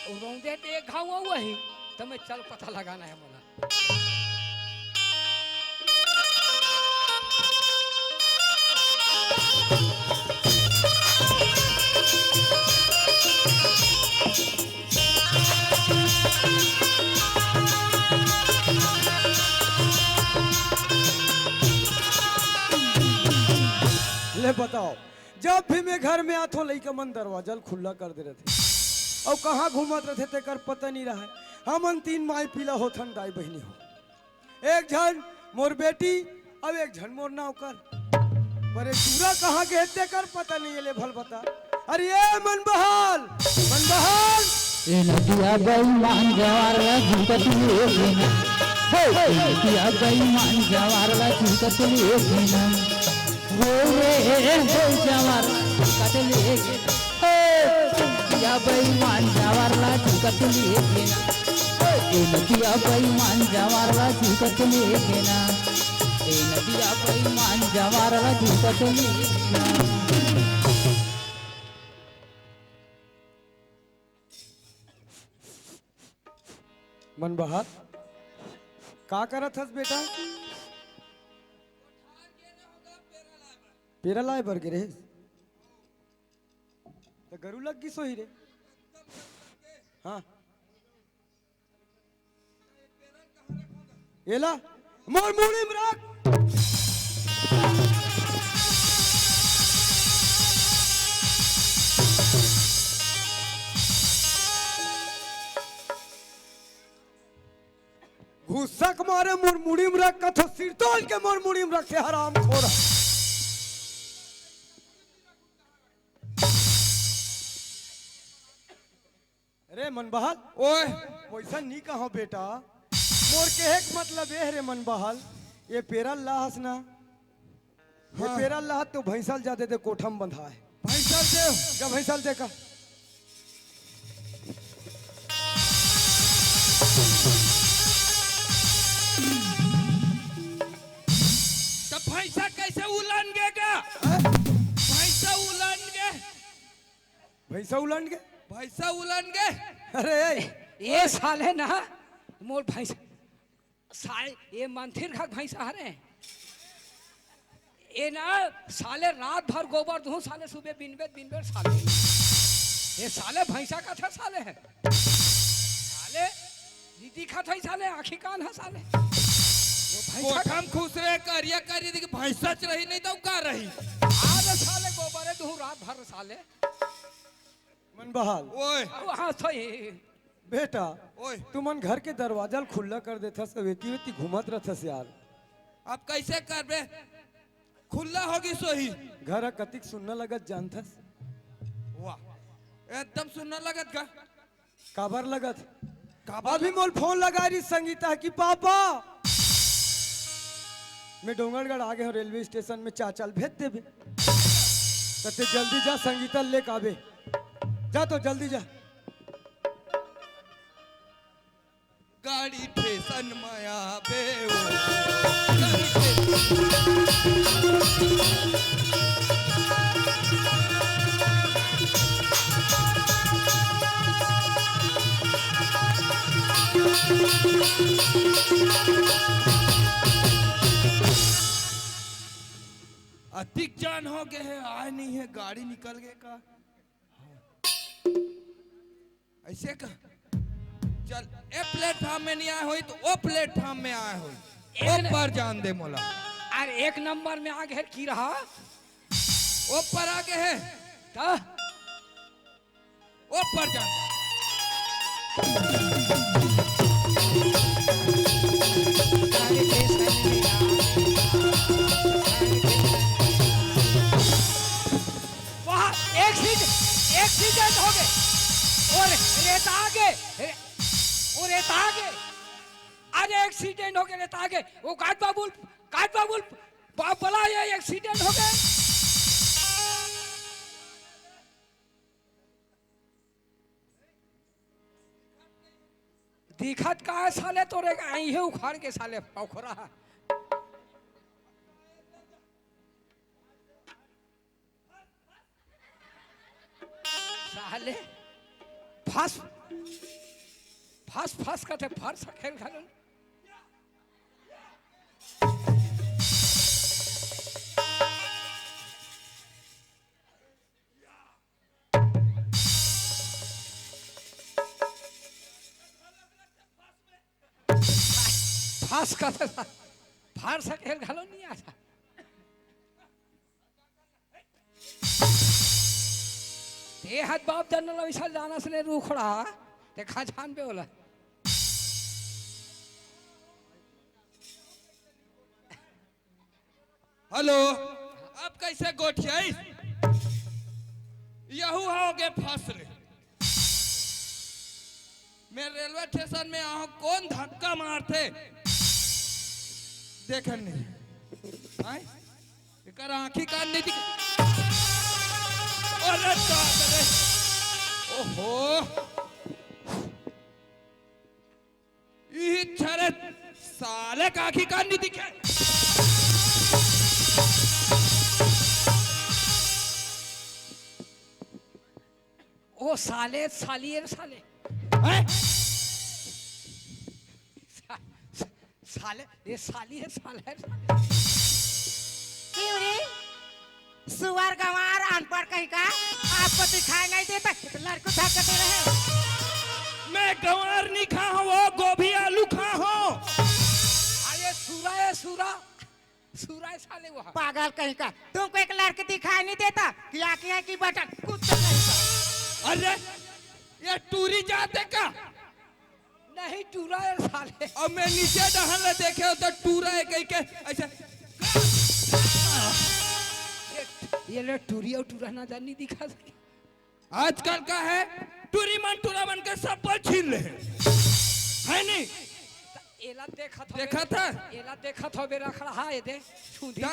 रौदे पे एक घाव वही तो मैं चल पता लगाना है मोला। ले बताओ, जब भी मैं घर में आतो लइका मन दरवाजा खुला कर दे रहे थे और कहाँ घूमत रहे थे कर पता नहीं रहा है। हमन तीन माई पीला होथन दाई बहनी हो, एक झन मोर बेटी अब एक झन मोर नौकर, पर दूरा कहाँ के हेते कर पता नहीं है। ले भल बता, अरे ये मन बहाल ए नदिया बेईमान जवारला झुकत लेकिन हे नदिया बेईमान जवारला झुकत लेकिन वो रे हो जवार कट लेकिन हे नदिया बेईमान जवारला झुकत लेकिन ए नदिया बेईमान जवारला झुकत लेकिन ए नदिया बेईमान जवारला झुकत लेकिन। मन बहाल का करत हस बेटा? पेरा लाए बर गिरे तो गरु लग गई सोही रे। हाँ एला मोर मुड़ी में रख। घुसक मारे मोर मुड़ी में रख कथो सिर तोड़ के मोर मुड़ी में रखे हराम खोरा। अरे मन बहाल ओए वैसा नहीं कहो बेटा, मोर के एक मतलब ये है रे मन बहाल, ये पेरा लाहस ना ये पेरा लाह तो भैंसल जाते थे कोठम बंधा है। भैंसल दे क्या भैंसल दे का भैंसा कैसे उलन गेगा? भैंसा उलन गे, भैंसा उलट गए भैंसा उलन गे। अरे ये साले ना मोर भैंसा साले ये मंथिर खा भैंसा हरे ये ना साले रात भर गोबर दूं साले सुबह बिनबेट साले ये साले भैंसा का था साले है साले दीदी खा था साले आखी कान है साले कोठम खुश रहे करिया करी देखी भैंसा रही नहीं तो का रही। आज साले गोबरे दूं रात भर साले मन बहाल ओए हाँ तो बेटा ओए तुमन घर के दरवाजा खुला कर देता वेती वेती घूमत रहता यार। अब कैसे करबे? खुला होगी सोही घर कतिक सुनने लगत जानथस? वाह एकदम सुनने लगत का काबर लगत? काबर अभी मोल फोन लगा रही संगीता की पापा मैं डोंगरगढ़ आ गए हूँ रेलवे स्टेशन में चाचल भेज देबे तो जल्दी जा संगीता लेके आबे जा तो जल्दी जा। गाड़ी ठेसन माया बे अधिक जान हो गए है आए नहीं है गाड़ी निकल गए का ऐसे का चल ए प्लेटफॉर्म में नहीं आए हुई तो ओ प्लेटफॉर्म में आए हुई ओ पर जान दे मोला। अरे एक नंबर में आगे की रहा ओ पर आगे है तो ओ पर जान वहाँ एक्सीडेंट हो गए और रेता आगे और रेता आगे आज एक्सीडेंट हो गए रेता आगे वो काट बाबुल बोला ये एक्सीडेंट हो गए। दिखत का है साले तोरे आई है उखाड़ के साले पौखरा साले फंस फास फास का थे फार सा खेल घालो फास का थे फार सा खेल घालो नहीं आता ते हाथ बाप जनरल विशाल जाना से रूखड़ा ते खाजान पे बोला हेलो अब कैसे गोठियाई यहू होगे फासले मैं रेलवे स्टेशन में आऊं कौन धक्का मारते देखन नहीं आए इकर आंखी कान नहीं दिख अरे बाप रे ओहो ये छरे साले का आंखी कान नहीं दिखे ओ साले सालिए साले हैं? साले ये साली है साले है क्यों रे सुअर गंवार अनपढ़ कहीं का आपको दिखाई नहीं देता लड़को धक्कते रहे मैं गंवार नहीं खा हूं वो गोभी आलू खा हूं अरे सूरा है सूरा सूरा है साले वो पागल कहीं का तुमको एक लड़के दिखाई नहीं देता कि आंखें है कि बटन कुछ तो नहीं का अरे ये टूरी जाते का नहीं टूरा है साले अब मैं नीचे डहल देखे हो तो टूरा है कहीं के ऐसे ये ले टूरी और टूरा ना जानी दिखा सके आजकल का है टूरी मन टूरा मन के सब पर छीन ले है नहीं एला देखा था एला देखा था बेरा खड़ा हाँ ये दे छूंदी ता,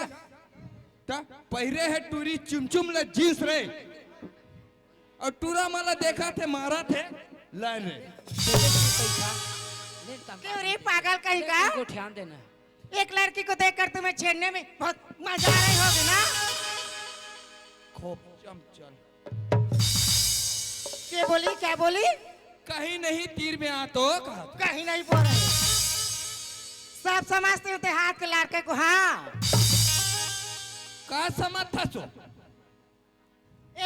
ता पहरे है टूरी चुमचुम ले जींस रे और टूरा माला देखा थे मारा थे लाइन रे क्यों रे पागल कहीं का को ध्यान देना एक लड़की को देखकर तुम्हें छेड़ने में बहुत मजा आ रही होगी ना खूब चमचल क्या बोली कहीं नहीं तीर में आ तो कहा था। कहीं नहीं बोल रहे सब समझते होते हाथ के लड़के को हाँ का समझ था सो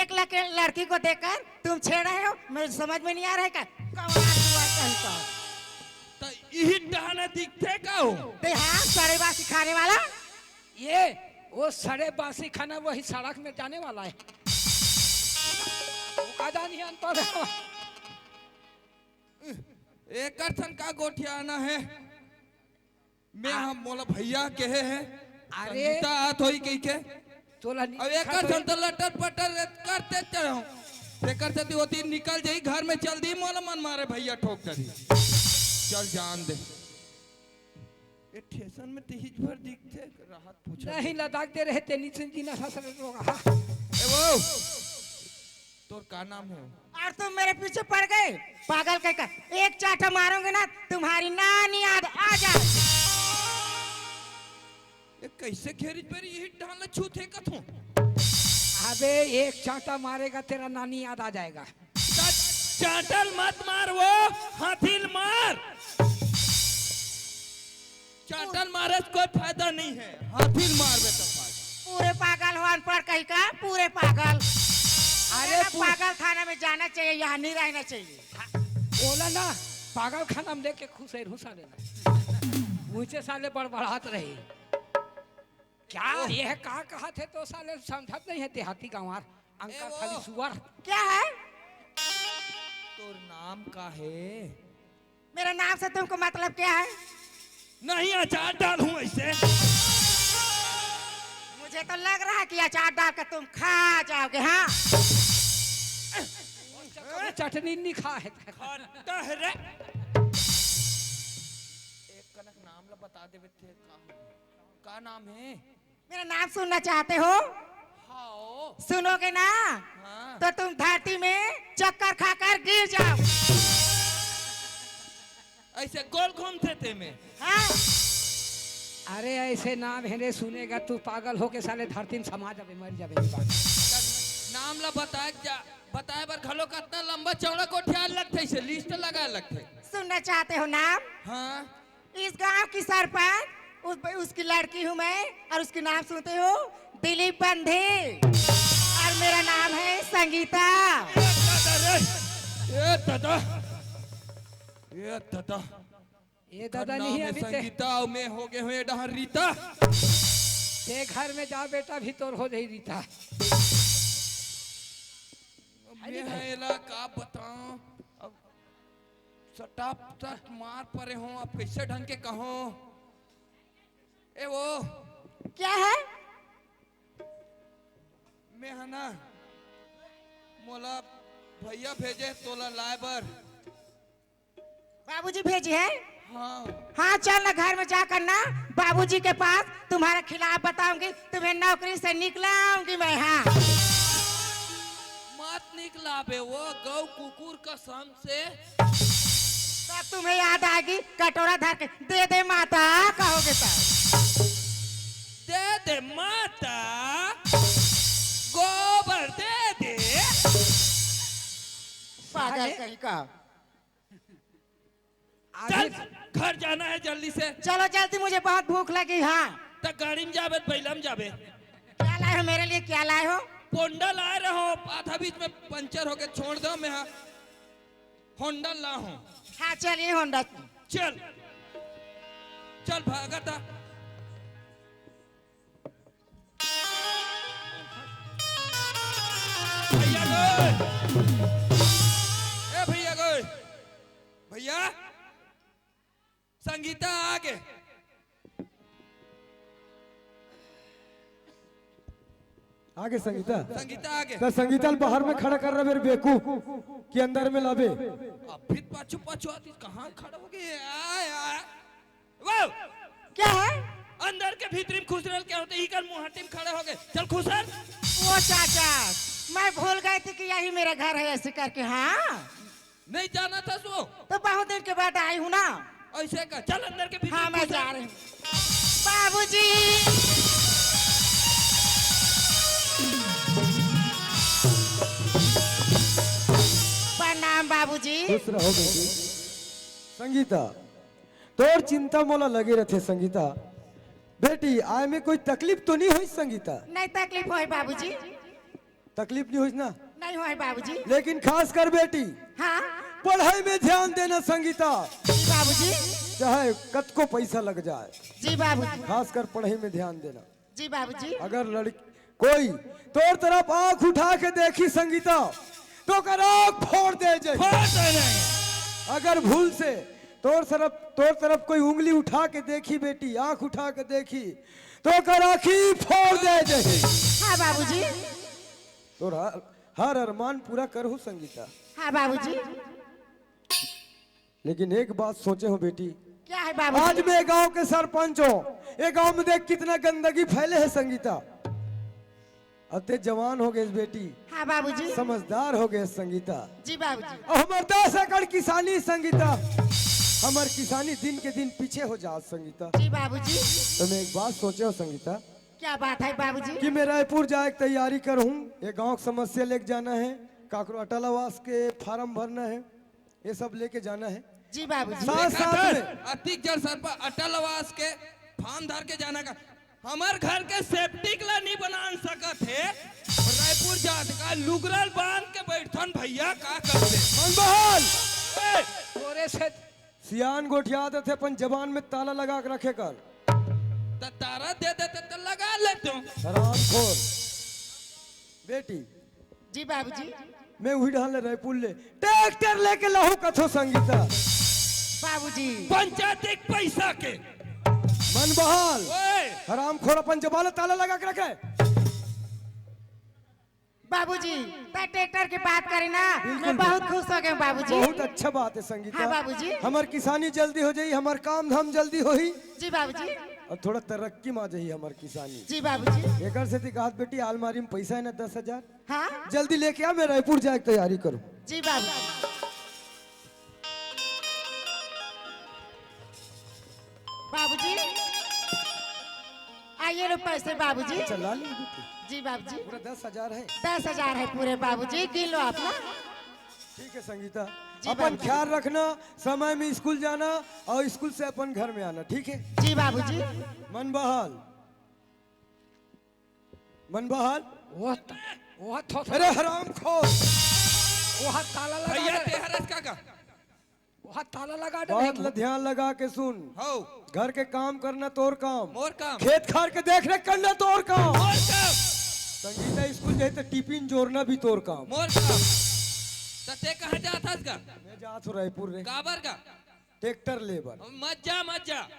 एक लड़की को देखकर तुम छेड़ रहे हो मुझे समझ में नहीं आ रहा है क्या कौन हुआ कहीं का तो यही डहाना दिखते का हो देहात सरेबासी खाने वाला ये वो सड़े बासी खाना वही सड़क में जाने वाला है वो का जानी अनपढ़ एक अर्थ का गोठियाना है मैं हम बोला भैया कहे हैं अरे संगीता आत होई कही के तोला अब एक अर्थ तो लटर पटर करते चढ़ो ते करते ती होती निकल जाई घर में चल दी मोला मन मारे भैया ठोक दी चल जान दे ये स्टेशन में तेज भर दिखते राहत पूछो नहीं लदाख दे रहे ते नीचे जीना ससर रोगा ए वो तोर का नाम है और तुम मेरे पीछे पड़ गए पागल कह का एक चाटा मारूंगे ना तुम्हारी नानी याद आ जाए ये कैसे खेरिज पर यही ढाल छूते कथों अबे एक चांटा मारेगा तेरा नानी याद आ जाएगा चाटल मत मार वो हाथील मार चाटल मारे से कोई फायदा नहीं है हाथील मार बेटा पूरे पागल हो अनपढ़ कहीं का पूरे पागल अरे अरे पागल खाना में जाना चाहिए यहाँ नहीं रहना चाहिए बोला ना पागल खाना में लेके खुश है घुसा लेना मुझे साले बड़बड़ात रही क्या ये का कहा थे तो साले समझत नहीं है देहाती गंवार अंका खाली सुअर क्या है तोर नाम का है मेरा नाम से तुमको मतलब क्या है नहीं अचार डालूं ऐसे मुझे तो लग रहा है कि अचार डाल कर तुम खा जाओगे हाँ चटनी नहीं खा है खाता है रे एक कनक नाम ला बता दे थे का नाम है मेरा नाम सुनना चाहते हो हाओ सुनोगे ना हाँ तो तुम धरती में चक्कर खाकर गिर जाओ ऐसे गोल घूमते थे में हाँ अरे ऐसे नाम है रे सुनेगा तू पागल होके साले धरती में समा जाबे मर जाबे ये बात नाम ला बताए बर घलो कितना लंबा चौड़ा कोठियाल लगते से लिस्ट लगा लगते। सुनना चाहते हो नाम? हाँ इस गांव की सरपंच उसकी लड़की हूँ मैं, और उसके नाम सुनते हो दिलीप बंधे, और मेरा नाम है संगीता। ये दादा ये दादा ये दादा नहीं है अभी ते, संगीता और मैं हो गए हुए डहर रीता। ते घर में जा बेटा भीतर हो रही रीता। मैं हेला का बताऊं अब सटाप सट मार परे हो अब कैसे ढंग के कहो। ए वो क्या है? मैं है ना मोला भैया भेजे तोला लाइबर। बाबूजी भेजी है? हाँ हाँ चल ना घर में जाकर ना बाबूजी के पास तुम्हारे खिलाफ बताऊंगी, तुम्हें नौकरी से निकलाऊंगी मैं। हाँ मत निकला बे वो गौ कुकुर कसम से। तब तुम्हें याद आएगी, कटोरा धर के दे दे माता कहोगे तब। दे दे माता गोबर दे दे। पागल कहीं का। चल घर जाना है जल्दी से। चलो जल्दी, मुझे बहुत भूख लगी। हाँ तो गाड़ी में जाबे बैला में जाबे। क्या लाए हो मेरे लिए, क्या लाए हो? पोंडा ला रहा हूँ, आधा बीच में पंचर हो गया, छोड़ दो। मैं होंडा ला हूँ। हाँ चलिए होंडा। चल चल भागा था। भैया गए, ए भैया गए, भैया संगीता आगे। आगे संगीता। संगीता आगे। तो संगीता बाहर में खड़ा कर रहा मेरे बेवकूफ कि अंदर में लावे। अब फिर पाछू पाछू आती कहाँ खड़ा हो गई। आय आय वाह क्या है? अंदर के भीतर में खुश रह क्या होते ही कर मुहाटी में खड़े हो गए। चल खुशर। वो चाचा, मैं भूल गई थी कि यही मेरा घर है ऐसे करके। हाँ नहीं जाना था सो तो बहुत दिन के बाद आई हूँ ना। ऐसे का चल अंदर के भीतर। हाँ मैं जा रही हूँ। बाबूजी प्रणाम बाबूजी। खुश रहो बेटी। संगीता तोर चिंता मोला लगे रहते। संगीता बेटी आय में कोई तकलीफ तो नहीं हुई? संगीता नहीं तकलीफ हो बाबूजी, तकलीफ नहीं हुई ना? नहीं हो बाबूजी। लेकिन खास कर बेटी हाँ पढ़ाई में ध्यान देना संगीता। जी बाबूजी। चाहे कद को पैसा लग जाए, जी बाबूजी। खास कर पढ़ाई में ध्यान देना। जी बाबूजी। अगर लड़की कोई तोर तरफ आंख उठा के देखी संगीता तो कर आंख फोड़ दे जाए। अगर भूल से तोर तरफ कोई उंगली उठा के देखी बेटी, आंख उठा के देखी तो कर आंखी फोड़ दे जाए। हाँ बाबूजी। तोर हर अरमान पूरा करहु संगीता। हाँ बाबूजी। लेकिन एक बात सोचे हो बेटी, क्या है आज बाबूजी? मैं गांव के सरपंच हूँ। ये गांव में देख कितना गंदगी फैले है संगीता। अब ते जवान हो गए बेटी, हाँ बाबूजी। समझदार हो गए संगीता। जी बाबूजी। और हमार 10 एकड़ किसानी संगीता, हमार किसानी दिन के दिन पीछे हो जा संगीता। जी बाबूजी। तो मैं एक बात सोचे हो संगीता क्या बात है बाबूजी? कि मैं रायपुर जाए की तैयारी करूँ। ये गांव की समस्या लेके जाना है, काकरो अटल आवास के फार्म भरना है, ये सब लेके जाना है। जी बाबूजी। साथ साथ में अतिक जल सर पर अटल आवास के फार्म धर के जाना का। हमार घर के सेफ्टी ला नहीं बना सकत है। रायपुर जात का लुगरल बांध के बैठन भैया का करते। मनबहाल तोरे से सियान गोठिया देते अपन जबान में ताला लगा के रखे कर। तो तारा दे देते तो लगा लेते हो। हरामखोर बेटी, जी बाबूजी। मैं वही ढाल रायपुर ले ट्रैक्टर लेके लाहू कथो संगीता। बाबूजी। पंचायत एक पैसा के मनबहाल ओए हरामखोर अपन जबान ताला लगा के रखे। बाबूजी ट्रैक्टर की बात करी ना, मैं बहुत खुश हो गए बाबूजी। बहुत अच्छा बात है संगीता। हाँ बाबूजी। हमार किसानी जल्दी हो जाई, हमार काम धाम जल्दी होई जी बाबूजी। और थोड़ा तरक्की में आ जाई हमार किसानी। जी बाबूजी। एकर से कहत बेटी अलमारी में पैसा है ना 10,000, हाँ जल्दी लेके आ, मैं रायपुर जाए की तैयारी करूँ। जी बाबूजी। बाबूजी आइए लो पैसे बाबूजी। चला ले बेटी। जी बाबूजी। पूरा 10,000 है। 10,000 है पूरे बाबूजी, गिन लो आप ना। ठीक है संगीता, जी अपन बाबूजी। ख्याल रखना, समय में स्कूल जाना और स्कूल से अपन घर में आना, ठीक है? जी बाबूजी। मन बहाल, मन बहाल। वो थो अरे हराम खोर, वो ताला लगा भैया दे, तेहरस काका वो ताला लगा दे बात भाई। ला ध्यान लगा के सुन। हो घर के काम करना तोर काम, मोर काम खेत खार के देख रेख करना तोर काम, मोर काम संगीता स्कूल जाए तो टिफिन जोड़ना भी तोर काम। मोर काम तते कहाँ जाता का मैं जात हो रायपुर रे, काबर का ट्रैक्टर लेबर। मत जा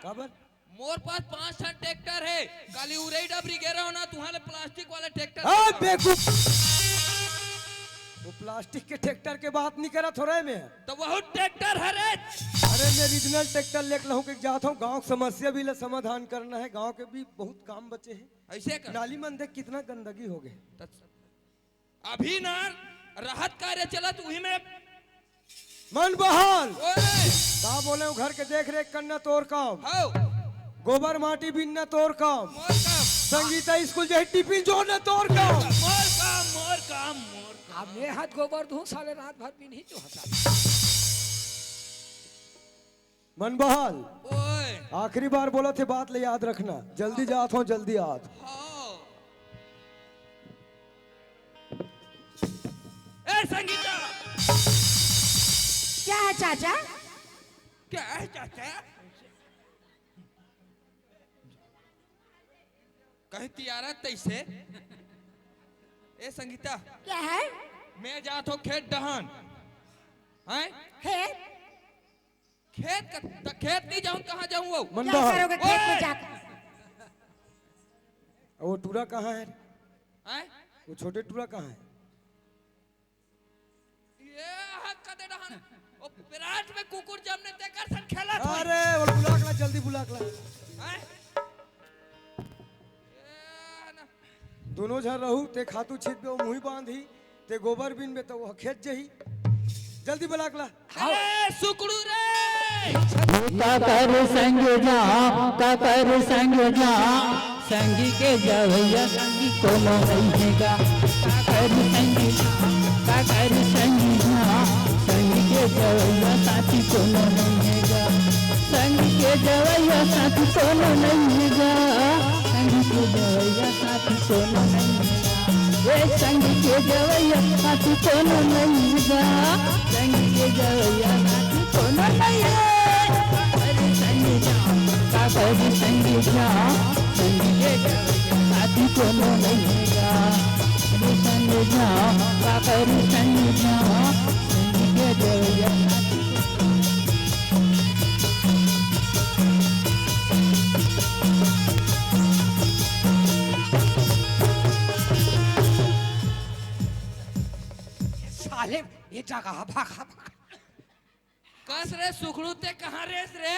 काबर? मोर पास 5 ठन ट्रैक्टर है, काली उरई डबरी गेरा होना तुम्हारे प्लास्टिक वाले ट्रैक्टर हाँ बेवकूफ, वो प्लास्टिक के ट्रैक्टर के बात नहीं करा थोड़ा में। तो बहुत ट्रैक्टर है रे। अरे मैं रीजनल ट्रैक्टर लेकर हूँ कि जाता हूँ, गांव की समस्या भी ला समाधान करना है, गांव के भी बहुत काम बचे हैं। ऐसे कर नाली में देख कितना गंदगी हो गए। अभी ना राहत कार्य चला तू ही में मन बहाल, ओए का बोले हूँ, घर के देख रेख करना तोर काम, हो गोबर माटी बीनना तोर काम, मोर काम संगीता स्कूल जाए टिफिन जोड़ना तोर काम। मोर काम मोर काम मोर अब मैं हाथ गोबर धो साले रात भर भी नहीं जो हटा। मन बहाल, ओए आखिरी बार बोला थे, बात ले याद रखना, जल्दी जात हो जल्दी आत। हो ए संगीता क्या है चाचा? क्या है चाचा कहीं तियारा तैसे ए संगीता क्या है? मैं जात हो खेत डहान हैं है? खेत का त खेत नहीं जाऊं कहाँ जाऊं वो मन क्या बहाल, करोगे खेत में ओए! जाकर? वो टूरा कहाँ है? हैं वो छोटे टूरा कहाँ है? ये हक कदे डहान ओ विराट में कुकुर जमने ते कर सन खेला था अरे वो बुलाकला, जल्दी बुलाकला। हैं ये ना दोनों झर रहू, ते खातू छिप पे वो मुही बांधी, ते गोबर बिन में तो वो खेत जही, जल्दी बुलाकला। अरे सुकड़ू रे काकर संग जा, काकर संग जा, संगी के जवैया संगी कोनो नहीं है। काकर संग जा, काकर संग जा, संगी के जवैया साथी कोनो नहीं है। संगी के जवैया साथी कोनो नहीं है। संगी के जवैया साथी कोनो नहीं है। ये संगी के जवैया साथी कोनो नहीं है। संगी के जवैया साथी कोनो नहीं है। काकर संग जा, काकर संग जा, संगी के जवैया साथी कोनो नहीं है। काकर संग जा, काकर संग जा, संगी के जवैया साथी साले ये जगह भागा भागा। कस रे सुखड़ू ते कहाँ रेस रे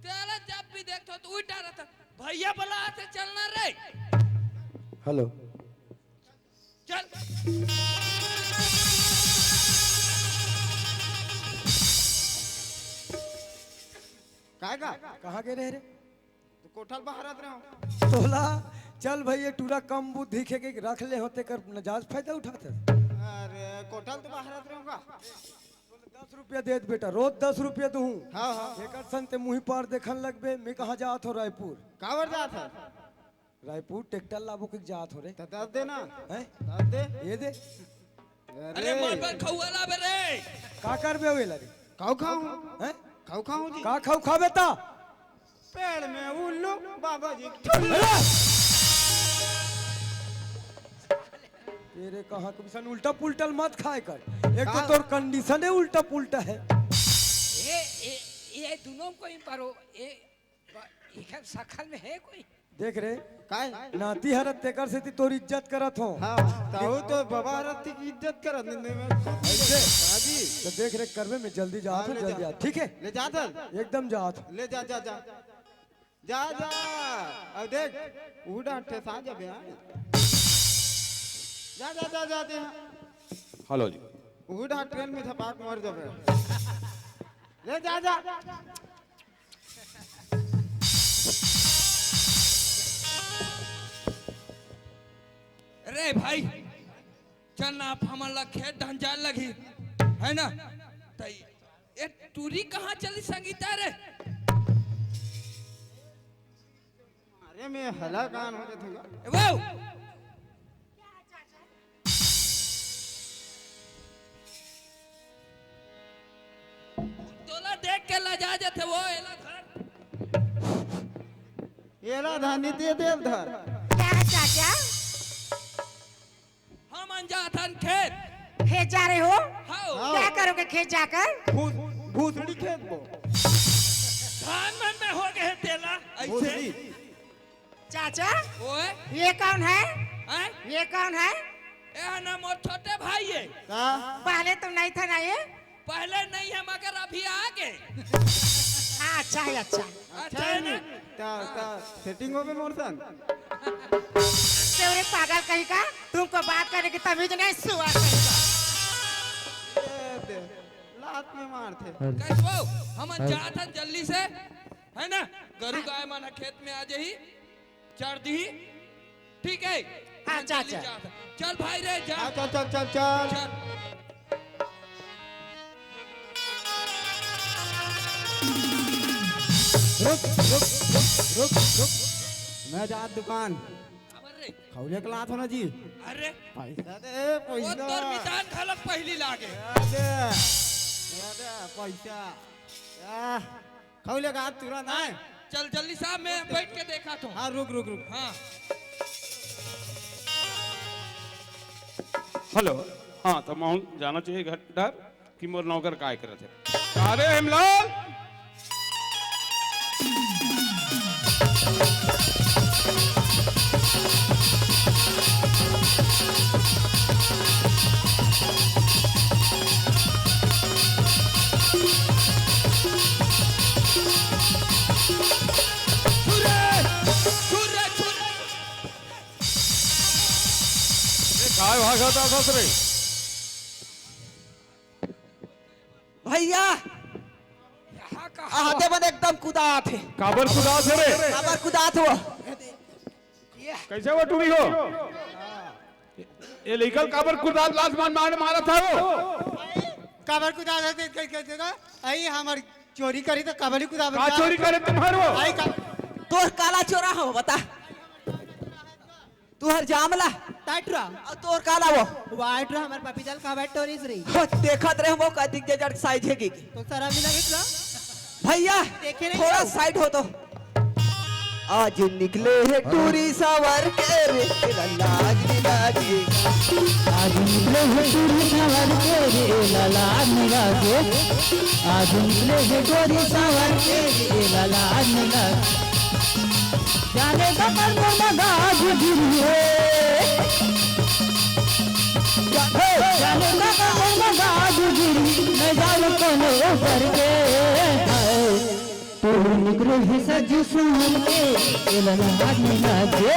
तेरा जब भी देखो तो उल्टा रहता भैया बोला आते चलना रे हेलो, चल काहेगा कहाँ गए रहे रे? तो कोठल बहारत रहे हो तोला चल भाई, ये टूरा कम बुद्धि के रख ले होते कर नजाज फायदा उठाते। अरे कोठल तो बहारत रहे होगा 10 रुपया दे दे बेटा, रोज 10 रुपया दूं। हाँ हाँ एक संते मुही पार देखन लगबे। मैं कहाँ जात हो? रायपुर। कावर जात है रायपुर ट्रैक्टर लाबो के जात हो रे? तो दस दे ना हैं? दस दे ये दे। अरे मोर पर खौआ ला बे रे का करबे वेला रे? खाऊ खाऊ हैं? खाऊ खाऊ जी का खाऊ खा बेटा? पेड़ में उल्लू बाबा जी तेरे कहाँ कमीशन उल्टा पुल्टल मत खाए कर। एक तो तोर कंडीशन है उल्टा पुल्टा है। ये दोनों को ही परो ये सकल में है कोई? देख रे, काय नाती हरत तेकर से ती तोर इज्जत करत हो। हाँ ताऊ तो बाबा रत्ती की इज्जत करत नहीं मैं ऐसे हाँ जी तो देख रे करबे में जल्दी जात हो, ले जल्दी जा। आ, ठीक है? ले जा दल एकदम जात हो। ले जा जा जा जा जा अब देख उड़ा ठेसा जब यार जा जा जा जाते हैं हेलो जी। उड़ा ट्रेन में धपाक मार जब ले जा जा अरे भाई चल ना आप हमारा खेत ढंचाल लगी है ना तो ये टूरी कहाँ चली संगीता रे अरे मैं हला कान हो जाता वो तोला देख के लजा जाते वो एला धर एला धानी दे देव धर क्या है चाचा हम अनजाथन खेत खेत जा रहे हो हाँ क्या करोगे खेत जाकर भूसड़ी खेत बो धान मन में हो गए तेला ऐसे भूसड़ी चाचा ओए ये कौन है हैं ये कौन है ए ना मोर छोटे भाई है का पहले तो नहीं था ना ये पहले नहीं है मगर अभी आ गए हाँ अच्छा है अच्छा अच्छा है ना ता सेटिंग हो गई मोर संग तेरे पागल कहीं का तुमको बात करने की तमीज नहीं सुआ कहीं का दे लात में मारते कैसो हम अनजाथन जल्दी से है ना गरु गाय माना खेत में आ जाही चार दी ठीक है हाँ, हम जा, जल्दी जा। जात। चल भाई रे जा चल चल चल चल चल रुक मैं जा दुकान अबर रे खौले के लात होना जी अरे पैसा दे वो पैसा तोर मितान खलक पहली लागे दे पैसा खौले का हाथ तुरंत आए चल जल्दी साहब मैं बैठ के देखा तो हाँ रुक रुक रुक हाँ हेलो हाँ तो मैं जाना चाहिए घर डर कि मोर नौकर काय करे थे अरे हेमलाल काय भागत असस रे भैया यहाँ का आते बन एकदम कुदा थे काबर कुदास है रे काबर कुदा थे वो कैसे वो टूरी हो ये लेकर काबर कुदास लाजमान मारा था वो काबर कुदा दे कैसे का आई हमार चोरी करी तो काबरी कुदा का चोरी करे तुम्हारे वो आई का तोर काला चोरा हो बता तू हर जामला टाइटरा और तोर काला वो वाइटरा हमार पपीजल का बैठ टोरीस रही हो, देखत रहे वो का दिख जड़ साइज है की तो सारा मिला घेतला भैया देखे नहीं थोड़ा जाओ। साइड हो तो आज निकले है टूरी सवर के रे लाज लागे आज निकले हैं टूरी सवर के रे लालाज निगाहे आज निकले हैं टूरी सवर के रे लालाज निगाहे जाने का पर मगाज गिरिए जाने का पर मगाज गिरी मैं जाऊं कौन ऊपर के तू निकले है सज सुमन के रे लालाज निगाहे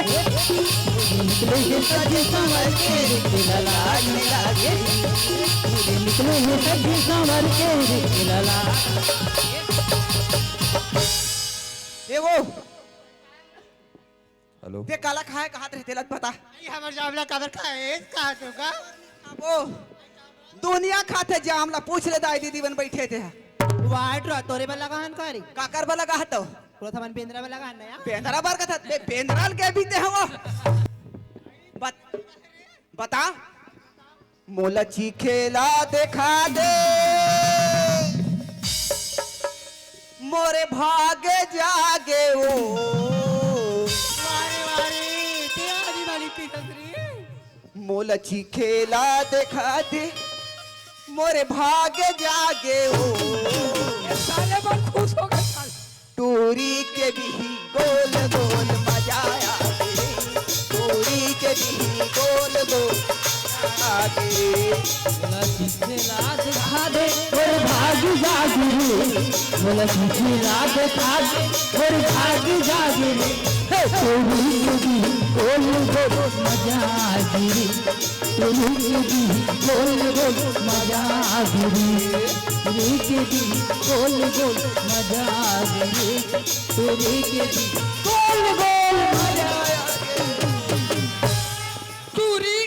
निकले हैं सज संवर के रे लालाज निगाहे निकले हैं सज संवर के रे लालाज ए वो हेलो ते काला खाए कहां रहते लग पता आई हमार जामला काबर खाए का तो का वो दुनिया खाते जामला पूछ ले दाई दीदी बन बैठे थे वाइटरा तोरे बल्ला कहान कारी काकर बला कहा तो प्रथमन पेंद्रा बल्ला कहान नया पेंदरा बार कथा बे पेंदराल के बीते हो बता मोलची खेला दिखा दे मोरे भागे जागे ओ वारे वारे ते आजी वाली पिसरी मोलची खेला दिखा दे मोरे भागे जागे ओ साले बहुत खुश हो गए साले टूरी के भी गोल गोल मजा आगे टूरी के भी गोल गोल आगे बोला खिला दिखा दे और भाग जागिरे बोला खिला दिखा दे और भाग जागिरे तोरी भी गोल गोल मजा गिरी तोरी भी गोल गोल मजा गिरी तोरी के भी गोल गोल मजा गिरी तोरी के भी गोल गोल मजा टूरी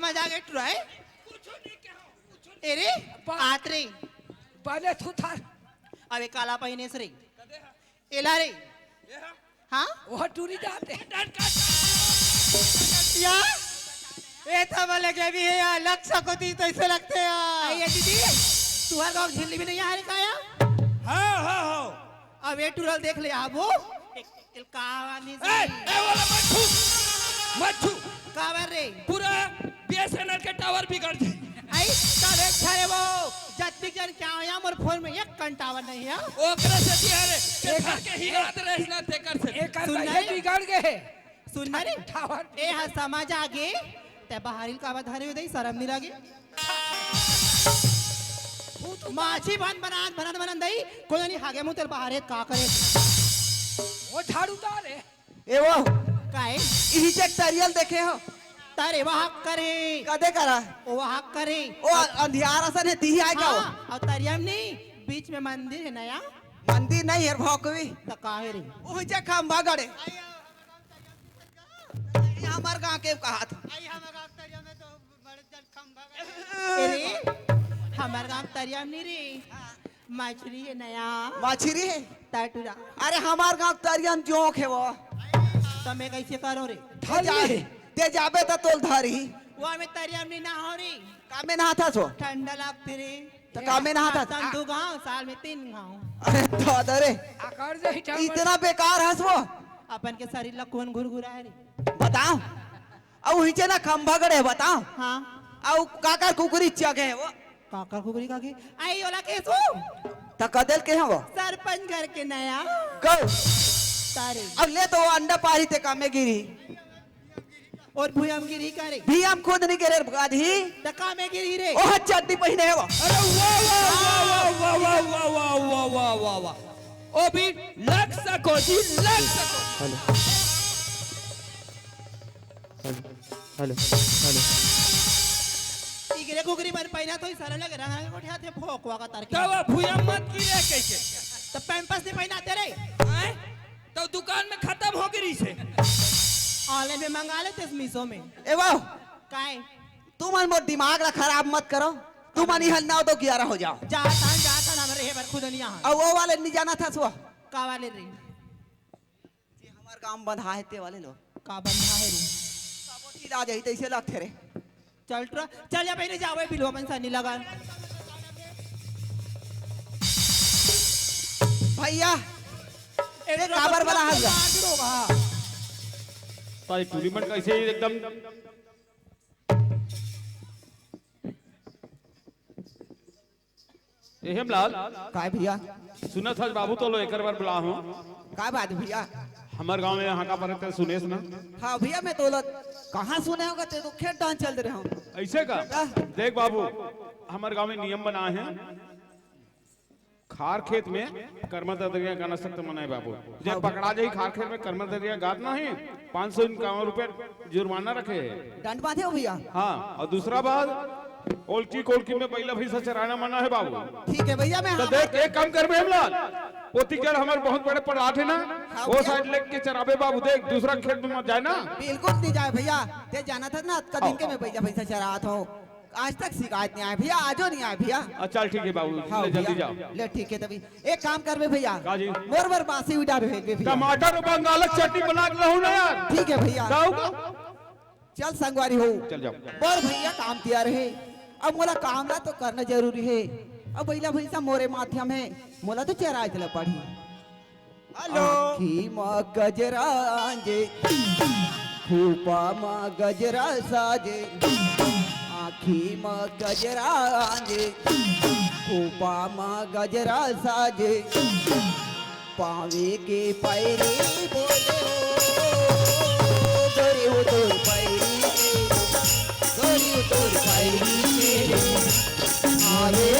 मजा के ट्राई अरे आत रे बने तू था अबे काला पहिने से रे एला रे हाँ वो टूरी जाते या ए तबले के भी है अलग सकोती तो ऐसे लगते हैं ये दीदी तुम्हारे गांव झिल्ली भी नहीं आ रही काया हाँ अब ये टूरल देख ले आप वो कावानी से वाला मच्छू कावर रे पूरा बीएसएनएल के टावर बिगड़ जाए आई तब एक छरे वो जत्ती जन क्या हो या मोर फोन में एक कंटावर नहीं है ओकरे से दिहारे के घर के हिलात रहे ना तेकर से एक ये बिगड़ गए सुन रे टावर ए हा समझ आगे ते बाहरिल का धारे उदय शर्म नहीं लागे माछी बन दई कोई नहीं हागे मुंह तेल बाहर का करे वो झाड़ू डाल है ए वो काहे इही चेक तरियल देखे हो तारे वहां करे कदे करा ओ वहां करे ओ अंधियारा सन है तीही आए क्या हो और तरियम नहीं बीच में मंदिर है नया मंदिर नहीं है भौकवी तो काहे रे ओही चेक खंभा गड़े हमार गांव के कहा था अरे हमार गांव तरियम नहीं रे मछली है नया मछली है टाटूरा अरे हमार गांव तरियन जोक है वो तो मैं कैसे करो रे ते जाबे तो तोल धारी वो में तरियम नहीं ना हो रे कामे नहाता सो ठंडा लगते रे तो कामे नहाता तन दो गांव साल में 3 गांव अरे तो अरे आकार से हिटा इतना बेकार हंस वो अपन के शरीर ला कौन घुरघुराए रे बताओ अब हिचे ना खंभा गड़े बताओ हाँ अब काकर कुकुरी चगे वो काका कुकुरी काके आई ओला केसु तो कदल के हैं वो सरपंच घर के नया गौ तारे अब ले तो वो अंडा पारी ते कामे गिरी और भूयम गिरी करे भी हम खुद नहीं गिरे गाधी टका में गिरी रे ओह चड्डी पहने है वो अरे वाह ओ भी लग सको जी लग सको हेलो इगरे कुकुरी मन पहिना तो सारा लग रहा है कोठिया थे फोकवा का तार तवा भूया मत गिरे कैसे तो पैंपस नहीं पहिना तेरे हैं तो दुकान में खत्म हो गई से ऑनलाइन में मंगा लेते मीशो में ए वो काहे तुम मोर दिमाग ला खराब मत करो तुम नहीं हलना हो तो 11 हो जाओ जाता ना मेरे पर खुद नहीं यहाँ अब वो वाले नहीं जाना था सो का वाले रे जी हमार काम बंधा है ते वाले लोग का बंधा है रे साबोती आ जाई तैसे लगथे रे चल जा पहले जावे बिलवा मन सा नहीं लगा भैया ए काबर वाला हंस होगा तो टूर्नामेंट कैसे एकदम हेमलाल काय भैया सुना था बाबू तो लो एक बार बुला हूँ काय बात भैया हमारे गांव में यहाँ का पर सुनेश ना हाँ भैया मैं तो कहाँ सुने होगा ते तो खेत डांस चल रहे हो ऐसे का देख बाबू हमारे गांव में नियम बना है खार खेत में कर्म दरिया गाना सख्त मना है बाबू जब पकड़ा जाए खार खेत में कर्म दरिया गाना है 551 रुपए जुर्माना रखे है डंड बांधे हो भैया हाँ और दूसरा बात ओलकी कोलकी में पहला भैंसा चराना मना है बाबू ठीक है भैया मैं तो देख एक काम कर हेमलाल पोती जड़ हमारे बहुत बड़े पड़ाठ है ना वो साइड लेग के चराबे बाबू देख दूसरा खेत में मत जाए ना बिल्कुल नहीं जाए भैया ते जाना था ना कदम के मैं भैया चरा था आज तक शिकायत नहीं आया भैया आजो नहीं आया भैया चल ठीक है बाबू हाँ ले जल्दी भैया, जाओ ले ठीक है तभी एक काम कर बे भैया का जी? मोर बासी उड़ा भेज बे भैया टमाटर और बंगालक चटनी बना के लाऊं ना यार ठीक है भैया जाओ चल संगवारी हो चल जाओ बोल भैया काम किया रहे अब मोला काम ला तो करना जरूरी है अब भैया भैया मोरे माध्यम है मोला तो चराय चला पड़ी हेलो आँखी माँ गजरांजे फूपा माँ गजरा साजे आँखी माँ गजरांजे फूपा माँ गजरा साजे पावे के पैरे बोले गोरी हो तोर पैरी गोरी हो तोर पैरी आवे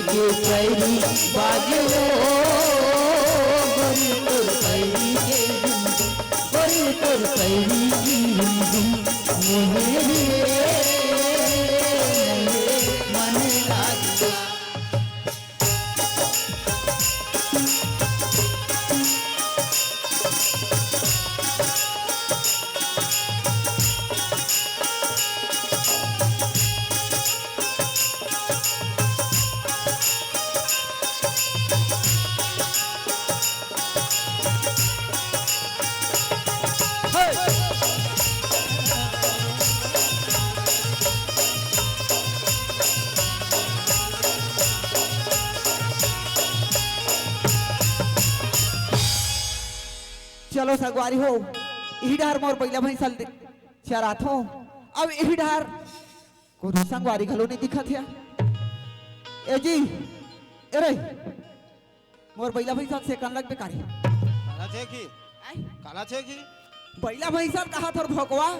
के पैरी बाजो गोरी तोर पैरी के गोरी तोर पैरी की मोहे मन लागिया चलो सगवारी हो यही डार मोर बैला भैंसा चरात हो अब यही डार कोनो संगवारी घलो नहीं दिखत है ए जी अरे मोर बैला भैंसा से कन लग बेकारी काला छे की काला छे की बैला भैंसा कहा तोर भगवा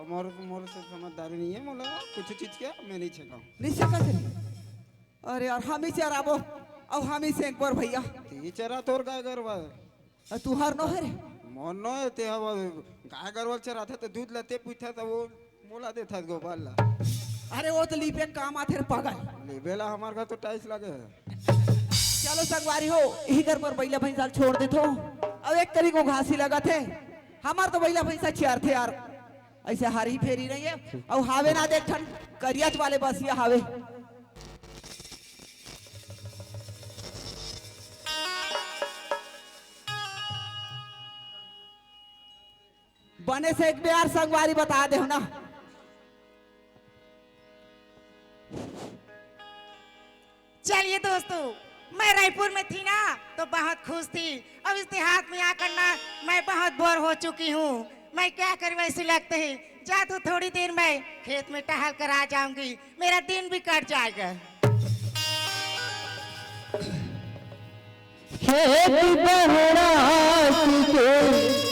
मोर मोर से समझदारी नहीं है मोला कुछ चीज के मैं नहीं छकाऊं निश्चय से अरे यार हम ही चराबो अब हम ही से एक बार भैया ती चरा तोर गाय गरवा तू हर नो है रे मोर नो है ते अब गाय गरवा चरा था तो दूध लेते पूछा तो वो मोला देता गोपाल ला अरे वो तो लीपे काम आथे रे पागल लेबेला हमार घर तो टाइल्स लगे है चलो संगवारी हो यही घर पर बैला भैंसा छोड़ दे तो अब एक तरी को घासी लगा थे हमार तो बैला भैंसा चार थे यार ऐसे हारी फेरी नहीं है और हावे ना देख ठन करियाच वाले बस ये हावे बने से एक बार संगवारी बता दे ना चलिए दोस्तों मैं रायपुर में थी ना तो बहुत खुश थी अब इस देहात में आकर ना मैं बहुत बोर हो चुकी हूँ मैं क्या करूँ वैसे लगते हैं जा तो थोड़ी देर में खेत में टहल कर आ जाऊंगी मेरा दिन भी कट जाएगा खेत बहरा के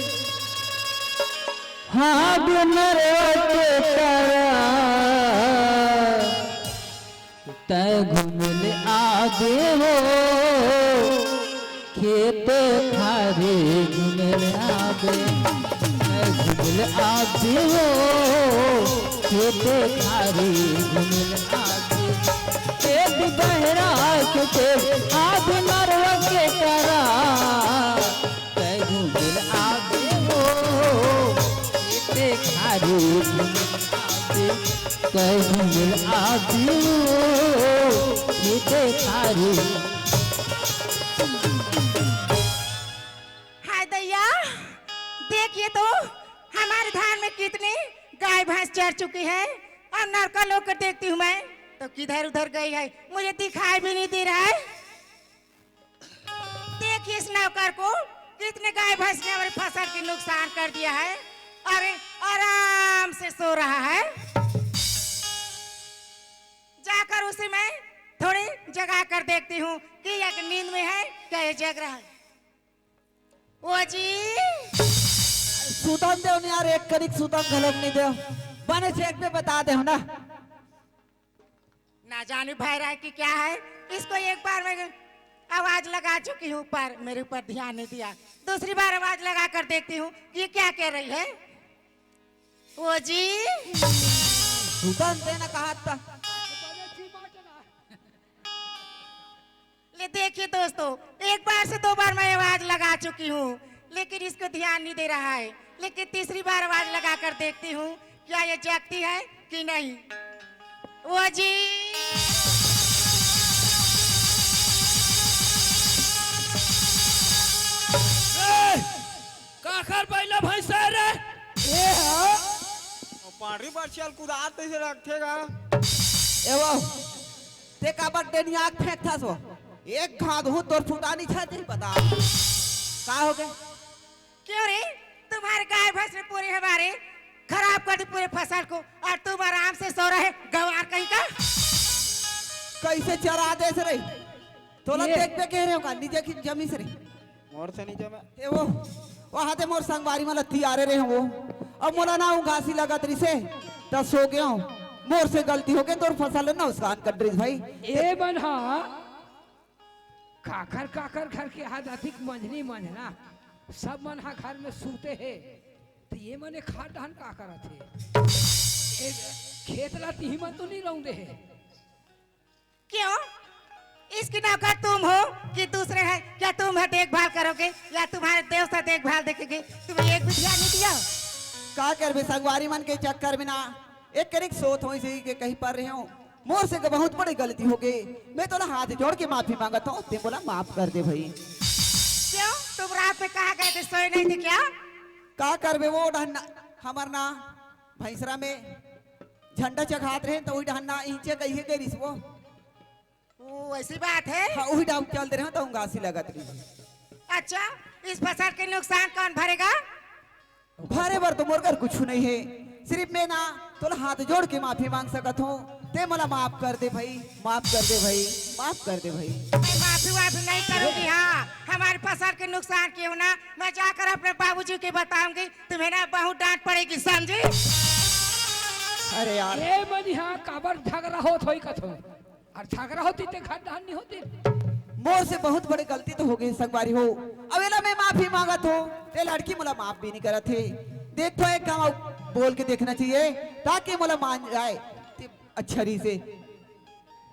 हाँ बिनरते करा तय घूमने आगे हो खेत खारे घूमने आगे तय घूमने आगे हो खेत खारे घूमने आगे खेत बहरा के आग नरवते करा तय घूमने आगे हो खारी कहीं आदि खारी हाय दैया देखिए तो हमारे धान में कितनी गाय भैंस चढ़ चुकी है और नरकल होकर देखती हूँ मैं तो किधर उधर गई है मुझे दिखाई भी नहीं दे रहा है देखिए इस नौकर को कितने गाय भैंस ने हमारी फसल की नुकसान कर दिया है अरे आराम से सो रहा है जाकर उसे मैं थोड़ी जगा कर देखती हूँ कि यह नींद में है क्या ये जग रहा है ओ जी सुतन दे यार एक करीक सुतन घलक नहीं दे बने से एक पे बता दे ना ना जाने भाई रहा है कि क्या है इसको एक बार मैं आवाज लगा चुकी हूँ पर मेरे ऊपर ध्यान नहीं दिया दूसरी बार आवाज लगा कर देखती हूँ ये क्या कह रही है ओ जी सुतन देना कहा था ले देखिए दोस्तों एक बार से दो बार मैं आवाज लगा चुकी हूँ लेकिन इसको ध्यान नहीं दे रहा है लेकिन तीसरी बार आवाज लगा कर देखती हूँ क्या ये जागती है कि नहीं ओ जी काखर बैला भैंसा रे ए हाँ पाड़ी पर चल कुदाते से रखेगा एवो ते का बट देनी आग फेंक था सो एक घात हूँ तोर फुटानी छा नहीं पता का हो गए क्यों रे तुम्हारे गाय भैंस ने पूरे हमारे खराब कर दी पूरे फसल को और तुम आराम से सो रहे गवार कहीं का कैसे चरा दे से रे तोला देख पे कह रहे हो का नीचे की जमी से रे मोर से नीचे में ए वो वहां ते मोर संगवारी में लत्ती आ रहे वो अब मोला ना हूँ घासी लगा तरी से तब सो गया हूँ मोर से गलती हो गई तोर फसल ना उसका कर ड्रेस भाई ए बन्हा काकर काकर घर के हाथ अधिक मंझनी मंझना सब मनहा घर में सूते है तो ये मैंने खाद धान का करा थे एक खेत ला तीमन तो नहीं रहूं दे है क्यों? इसकी नौकर तुम हो कि दूसरे हैं? क्या तुम है देखभाल करोगे या तुम्हारे देव से देखभाल देखेंगे? तुम्हें एक भी ध्यान नहीं दिया? का कर बे संगवारी मन के चक्कर में ना एक करीक सोत हो इसी के कहीं पर रहे हो मोर से के बहुत बड़ी गलती हो गई। मैं तो ना हाथ जोड़ के माफी मांगत हूँ। ते बोला माफ कर दे भाई। क्यों? तुम रात में कहाँ गए थे? सोए नहीं थे क्या? का करबे वो डहना हमार ना भैंसरा में झंडा चढ़ात रहे तो वही डहना इंचे कहिए के रिसवो। वो ऐसी बात है? हाँ वही डाउ चलते रहे तो उंगासी लगत रही। अच्छा, इस फसल के नुकसान कौन भरेगा? भारे बार तो मोर कर कुछ नहीं है। सिर्फ मैं ना तो हाथ जोड़ के माफी मांग सकत हूँ। ते मला माफ कर दे भाई, माफ कर दे भाई, माफ कर दे भाई। मैं माफी वाफी नहीं करूंगी। हाँ, हमारे फसल के नुकसान क्यों ना मैं जाकर अपने बाबूजी के बताऊंगी। तुम्हें ना बहुत डांट पड़ेगी, समझी? अरे यार ये मनी हाँ काबर झगड़ा होत होई कथो और झगड़ा होती ते खाद धान नहीं होती। मोर से बहुत बड़ी गलती तो हो गई संगवारी हो। अवेला मैं माफी मांगत हो ते लड़की मोला माफ भी नहीं करत थे। देखो एक काम बोल के देखना चाहिए ताकि मोला मान जाए अच्छरी से।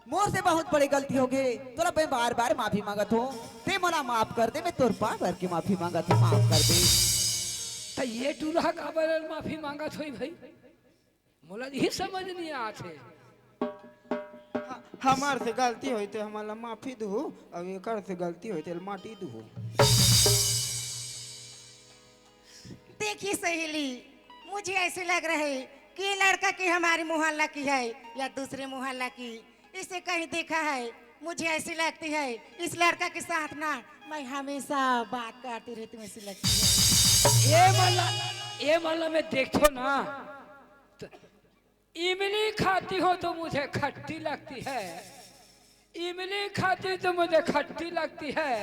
मोर से बहुत बड़ी गलती हो गई तो मैं बार बार माफी मांगत हो। ते मोला माफ कर दे। मैं तोर पार भर के माफी मांगत हूँ, माफ कर दे। तो ये टूल्हा काबर माफी मांगा थोई भाई मोला यही समझ नहीं आते। हमार से गलती हुई तो हमारा माफी दू और एकर से गलती हुई तो माटी दू। देखिए सहेली, मुझे ऐसे लग रहा है कि ये लड़का की हमारी मोहल्ला की है या दूसरे मोहल्ला की। इसे कहीं देखा है। मुझे ऐसी लगती है इस लड़का के साथ ना मैं हमेशा बात करती रहती हूँ, ऐसी लगती है। ये मल्ला में देखो ना तो इमली खाती हो तो मुझे खट्टी लगती है, इमली खाती तो मुझे खट्टी लगती है।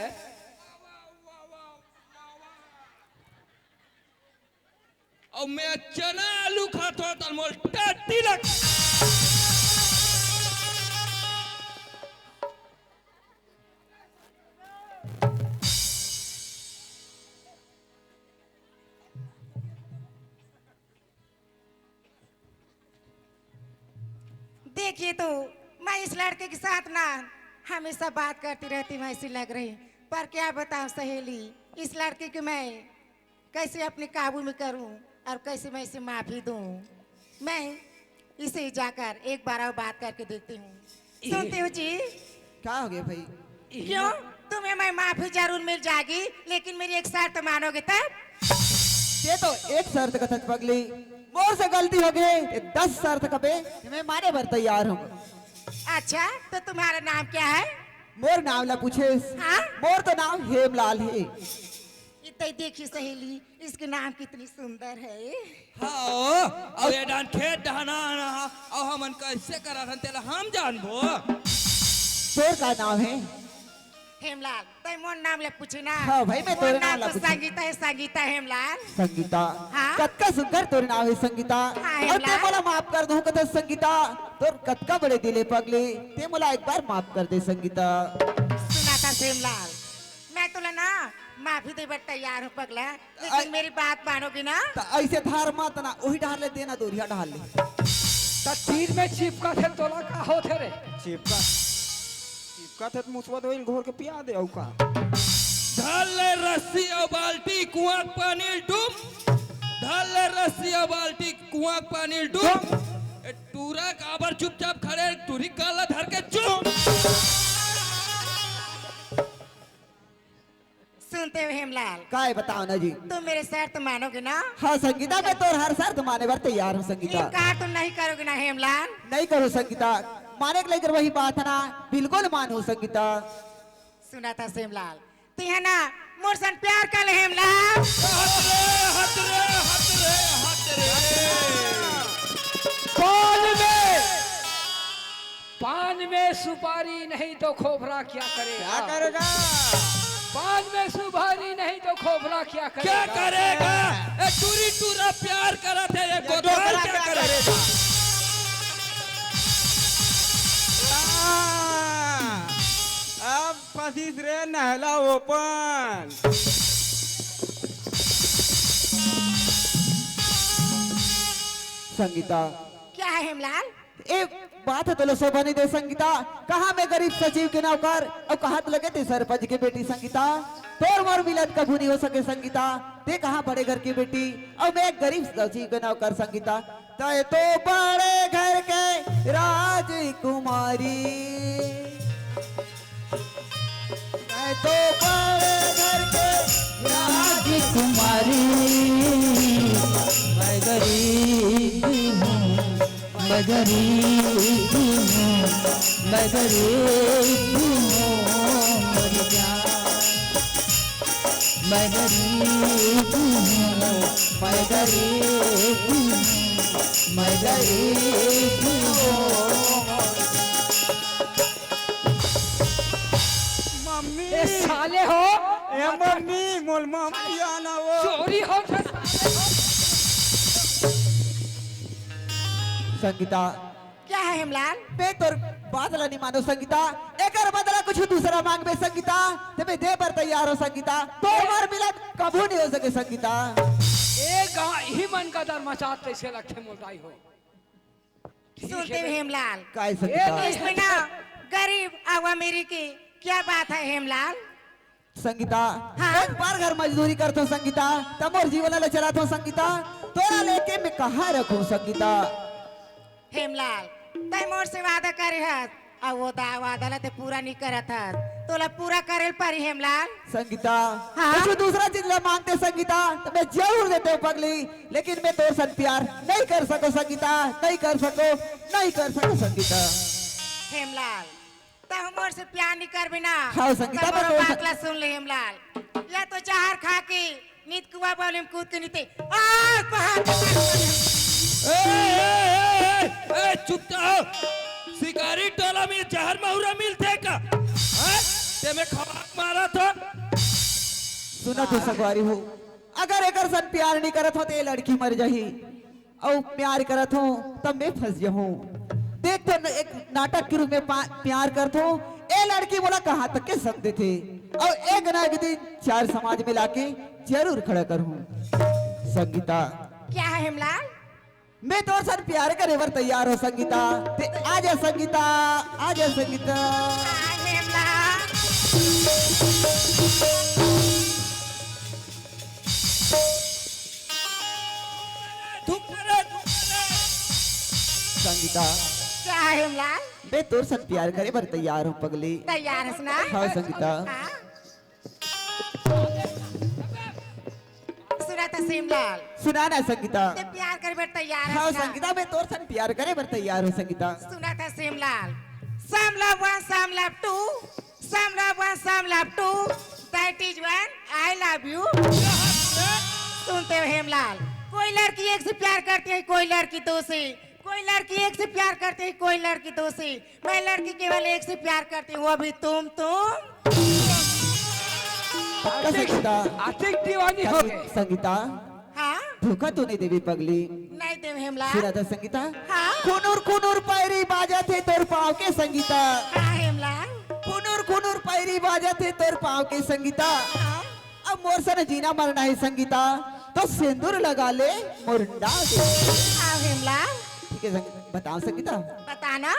और मैं चना आलू खाता हूँ तो मोल टट्टी लग। देखिए तो मैं इस लड़के के साथ ना हमेशा बात करती रहती हूँ, ऐसी लग रही। पर क्या बताऊं सहेली, इस लड़के को मैं कैसे अपने काबू में करूं और कैसे मैं इसे माफी दूं। मैं इसे जाकर एक बार और बात करके देखती हूँ। सुनते हो जी? क्या हो गया भाई? क्यों? तुम्हें मैं माफी जरूर मिल जाएगी लेकिन मेरी एक शर्त मानोगे तब? ये तो एक शर्त का सच पगली। मोर से गलती हो गई 10 शर्त का पे मैं मारे भर तैयार हूँ। अच्छा, तो तुम्हारा नाम क्या है? मोर नाम ला पूछे। हाँ? मोर तो नाम हेमलाल है। इतनी देखी सहेली, इसके नाम कितनी सुंदर है। हाँ, और ये डान खेत डहाना आना और हमन कैसे करा था तेला हम जानबो। तोर का नाम है? हेमलाल। तो मोर नाम ले पूछी ना। हाँ भाई, मैं तोरे नाम ला तो पूछी। संगीता है, संगीता हेमलाल। संगीता। हाँ? कतका सुंदर तोर नाम है संगीता। हाँ, और हेमलाल। ते मोला माफ कर दो कत संगीता। तोर कतका बड़े दिले पगली। ते मोला एक बार माफ कर दे संगीता। सुना था हेमलाल, मैं तुला ना माफी दे तैयार हूँ पगला, लेकिन मेरी बात मानोगी ना? तो ऐसे धार मत ना, वही डाल ले देना दूरिया डाल ले। तो तीर में चिपका थे तोला का होते रे। चिपका चिपका थे तो मुसवा धोइल घोर के पिया दे औ का। ढाल ले रस्सी और बाल्टी कुआं के पानी डूब। ढाल ले रस्सी और बाल्टी कुआं के पानी डूब। ए टूरा काबर चुपचाप खड़े टूरी काला धर के चुप। सुनते हो हेमलाल, काय बताओ ना जी। तुम मेरे शर्त मानोगे ना? हाँ संगीता, मैं तोर हर शर्त माने बार तैयार हूँ संगीता। इनकार तुम नहीं करोगे ना हेमलाल? नहीं करो संगीता, माने के लेकर वही बात है ना, बिल्कुल मानो संगीता। सुना था हेमलाल, तू है ना मोर सन प्यार कर ले हेमलाल। हट रे। पान में सुपारी नहीं तो खोपरा क्या करेगा? क्या करेगा? पान में सुपारी नहीं तो खोपरा क्या करेगा? क्या करेगा? ए टूरी टूरा प्यार करा थे ये गोदाल क्या करेगा? अब फसीस रे नहला ओपन। संगीता क्या है हेमलाल? एक बात है तो लो शोभा नहीं दे संगीता। कहा मैं गरीब सचिव के नौकर और कहा तो लगे थे सरपंच की बेटी संगीता। तोर मोर मिलन कभू नहीं हो सके संगीता। ते कहा बड़े घर की बेटी और मैं गरीब सचिव के नौकर संगीता। तय तो बड़े घर के राजकुमारी, तय तो बड़े घर के राजकुमारी, मैं गरीब हूँ, मैं गरीब हूँ, मैं गरीब हूँ, मर जा। मैं गरीब हूँ, मैं गरीब हूँ, मैं गरीब हूँ। मम्मी ए साले हो, ए मम्मी मोल मम्मी आना वो चोरी हो गया साले हो। संगीता क्या है हेमलाल? बे तोर बात ला नहीं मानो संगीता। एकर बदला कुछ दूसरा मांग बे संगीता। ते दे पर तैयार हो संगीता। तोर मार मिलन कभू नहीं हो सके संगीता। ए गाँव ही मन का दर मचात कैसे रखे मोदाई हो। सुनते हो हेमलाल? काय संगीता इसमें ना गरीब और अमीरी की क्या बात है हेमलाल? संगीता हाँ? एक बार घर मजदूरी करते हो संगीता, तब और जीवन ले चलाते हो संगीता। तोरा लेके मैं कहाँ रखूं संगीता। हेमलाल तय मोर से वादा करे हस और वो वादा ला ते पूरा नहीं करत हस। तोला पूरा करेल पारी हेमलाल? संगीता हाँ? कुछ दूसरा चीज ला मांगते संगीता तो मैं जरूर देते हूँ पगली, लेकिन मैं तोर संग प्यार नहीं कर सको संगीता। नहीं कर सको संगीता। हेमलाल तय मोर से प्यार नहीं कर बिना। हाँ, संगीता, तय मोर मैं तो- बात ला सुन ले हेमलाल। या तो जहर खा के नीत कुआ बोले में कूद के नीते आ पहाड़ चुप जाओ। शिकारी टोला में जहर महुरा मिलते का? हाँ? ते में खवाक मारा था। सुना तो सगवारी हो, अगर एकर सन प्यार नहीं करत हो तो ये लड़की मर जाही और प्यार करत हो तब मैं फंस जाऊं। देख तो एक नाटक के रूप में प्यार करत हो। ये लड़की बोला कहाँ तक के शब्द थे और एक ना एक दिन चार समाज में लाके जरूर खड़ा करूं संगीता। क्या है हेमलाल? मैं तो सर प्यार करे बर तैयार हो संगीता। ते आजा संगीता, आजा संगीता। आ, हेमलाल संगीता क्या है हेमलाल? मैं तो सर प्यार करे बर तैयार हूँ पगली। तैयार है ना? हाँ संगीता। हाँ? सुना था हेमलाल सुना ना संगीता। ते प्यार कर बैठ तैयार है हाँ ना? संगीता मैं तोर सन प्यार करे बर तैयार हूँ संगीता। सुना था Hemlal some love one some love two some love one some love two that is one I love you। सुनते हो हेमलाल? कोई लड़की एक से प्यार करती है, कोई लड़की दो से, कोई लड़की एक से प्यार करती है, कोई लड़की दो से। मैं लड़की केवल एक से प्यार करती हूँ, वो भी तुम। पक्का संगीता। आतिक दीवानी हो गए। संगीता हाँ? धोखा तो नहीं देवी पगली। नहीं देव हेमलाल? सुना था संगीता। हाँ? कुनूर पैरी बाजा थे तोर पाँव के संगीता। हाँ हेमलाल? कुनूर पैरी बाजा थे तोर पाँव के संगीता। हाँ? अब मोर सन जीना मरना है संगीता, तो सिंदूर लगा ले मुर्दा दे। हाँ हेमलाल? ठीक है संगीता, बताओ संगीता। बताना।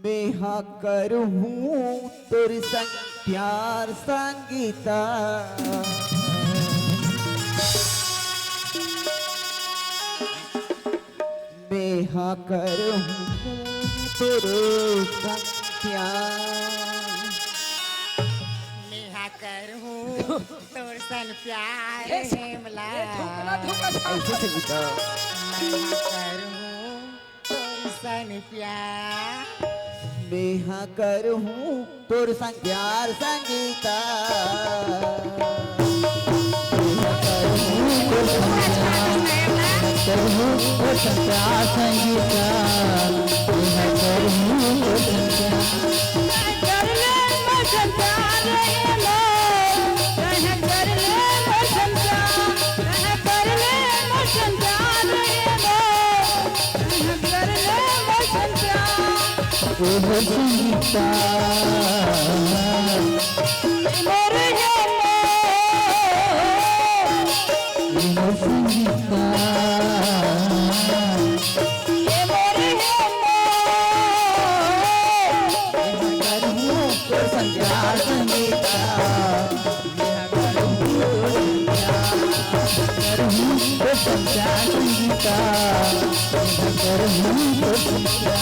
मैं हाँ करूँ तोर संग प्यार संगीता। मैं हाँ करूँ तोर संग प्यार। नेहा करूँ तोर सन प्यार हेमलाल। ऐसे संगीता। नेहा करूँ तोर सन प्यार। मैं हाँ करूँ तोर संग प्यार संगीता। करहूँ ओ संप्यार संगीता, मैं करहूँ ओ संप्यार। कर ले मैं संप्यार रे लो, कह कर ले मैं संप्यार, कह कर ले मैं संप्यार रे लो, कह कर ले मैं संप्यार। ओ संगीता मोरे संगीता संध्या संगीता मेरा करूँ तो संध्या संगीता मेरा करूँ तो संध्या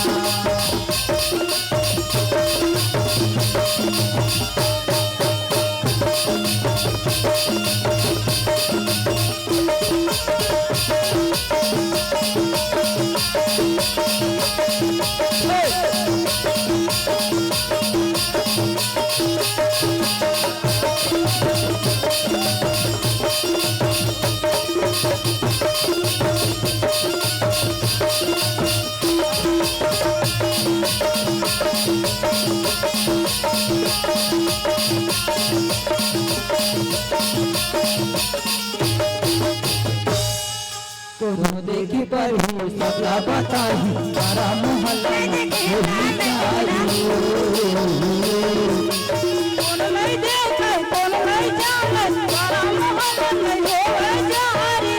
कोनो देखी पर ही सबला बताही तारा मोहल्ला कोनो नहीं देखे कोनो नहीं जाने तारा मोहल्ला नहीं हो जारी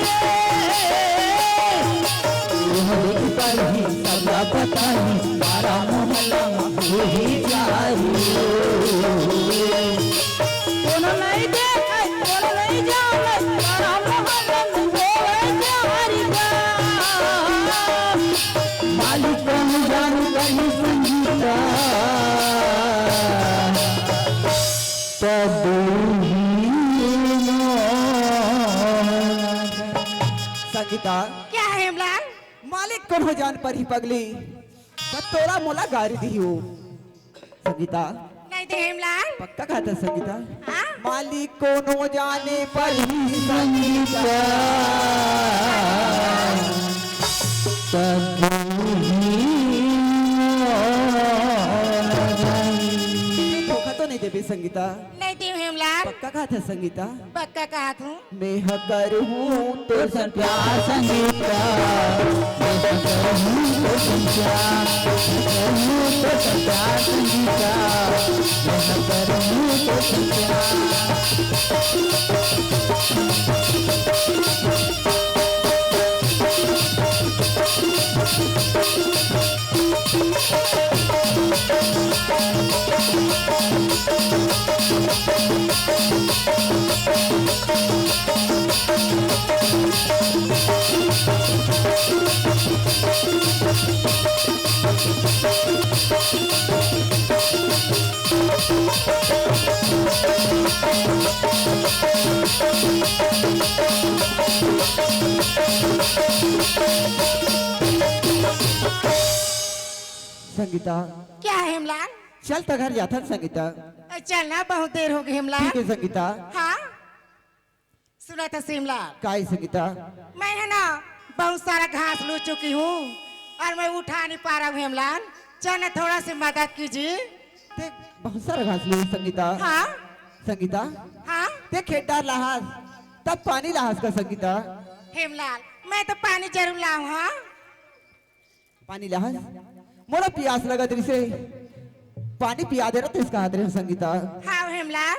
कोनो देखी पर ही सबला बताही तारा मोहल्ला वही जारी कोनो नहीं देखे कोनो नहीं जाने तारा मोहल्ला मालिक कौन जाने कहीं संगीता संगीता क्या है हेमलाल? मालिक कौन हो जान पर ही पगली तब तोरा मोला गारी दी हो संगीता नहीं दे हेमलाल। पक्का कहता संगीता हाँ? मालिक कौन हो जाने पर ही संगीता धोखा तो नहीं देवी संगीता नहीं दी हेमलाल। पक्का कहा था संगीता पक्का कहा तू। मैं करूँ तो प्यार संगीता मैं करूँ तो संध्या करूँ तो संध्या संगीता मैं करूँ तो संध्या संगीता क्या है हेमलाल? चल तो घर जाता संगीता चलना बहुत देर हो गई हेमलाल। ठीक है संगीता हाँ सुना था हेमलाल, काय संगीता मैं है ना बहुत सारा घास लू चुकी हूँ और मैं उठा नहीं पा रहा हूँ हेमलाल। चल ना थोड़ा सी मदद कीजिए। देख बहुत सारा घास लिए संगीता हाँ संगीता हाँ देख खेत डार लहास तब पानी लहास का संगीता हेमलाल मैं तो पानी जरूर लाऊं। हाँ पानी लहास मोरा प्यास लगा तेरी से पानी पिया दे रहा तो इसका हाथ रहे संगीता हाँ हेमलाल।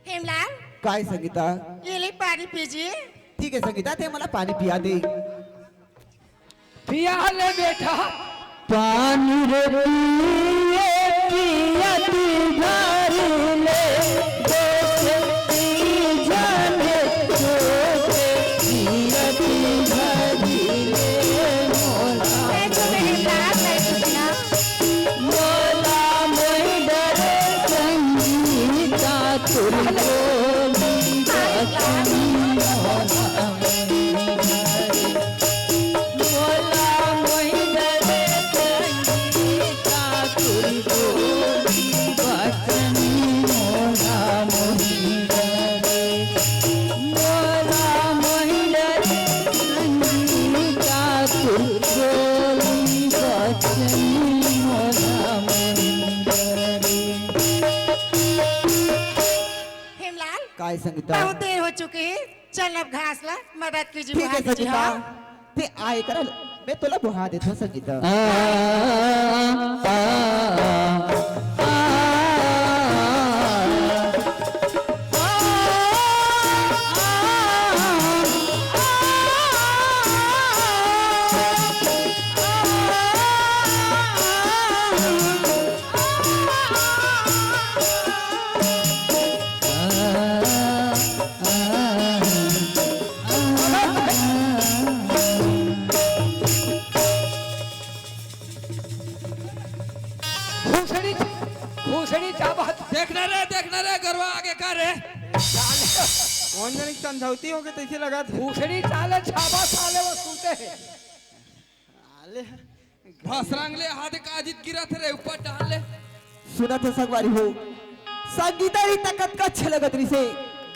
हेमलाल काय संगीता ये ले पानी पीजिए। ठीक है संगीता ते मला पानी पिया दे पिया ले बेटा। पानी रे पिए पियती भर ले दोस्ती जाने छोटे पियती भर ले मोला मैं तो हेमलाल मैं तो बिना मोला मोई डरे संगीता तुरलो बचनी मोला मोला मोई डरे संगीता तुरलो बचनी मोला मोई डरे मोला मोई डरे संगीता तुरलो बचनी मोला मोई डरे हेमलाल काय संगीता बहुत देर हो चुकी है। चल अब घास ला मदद कीजिए। ठीक है बुहा कीजिए। संगीता हाँ? ते आए कर मैं तोला बुहा देता हूँ संगीता का रे कौन जाने की समझौती हो गई तो इसे लगा था दूसरी चाले छाबा साले वो सूते हैं अरे भसरंगले हाथ का अजित गिरा थे ऊपर डाल ले सुना था संगवारी हो संगीता री तकत का अच्छे लगत रही से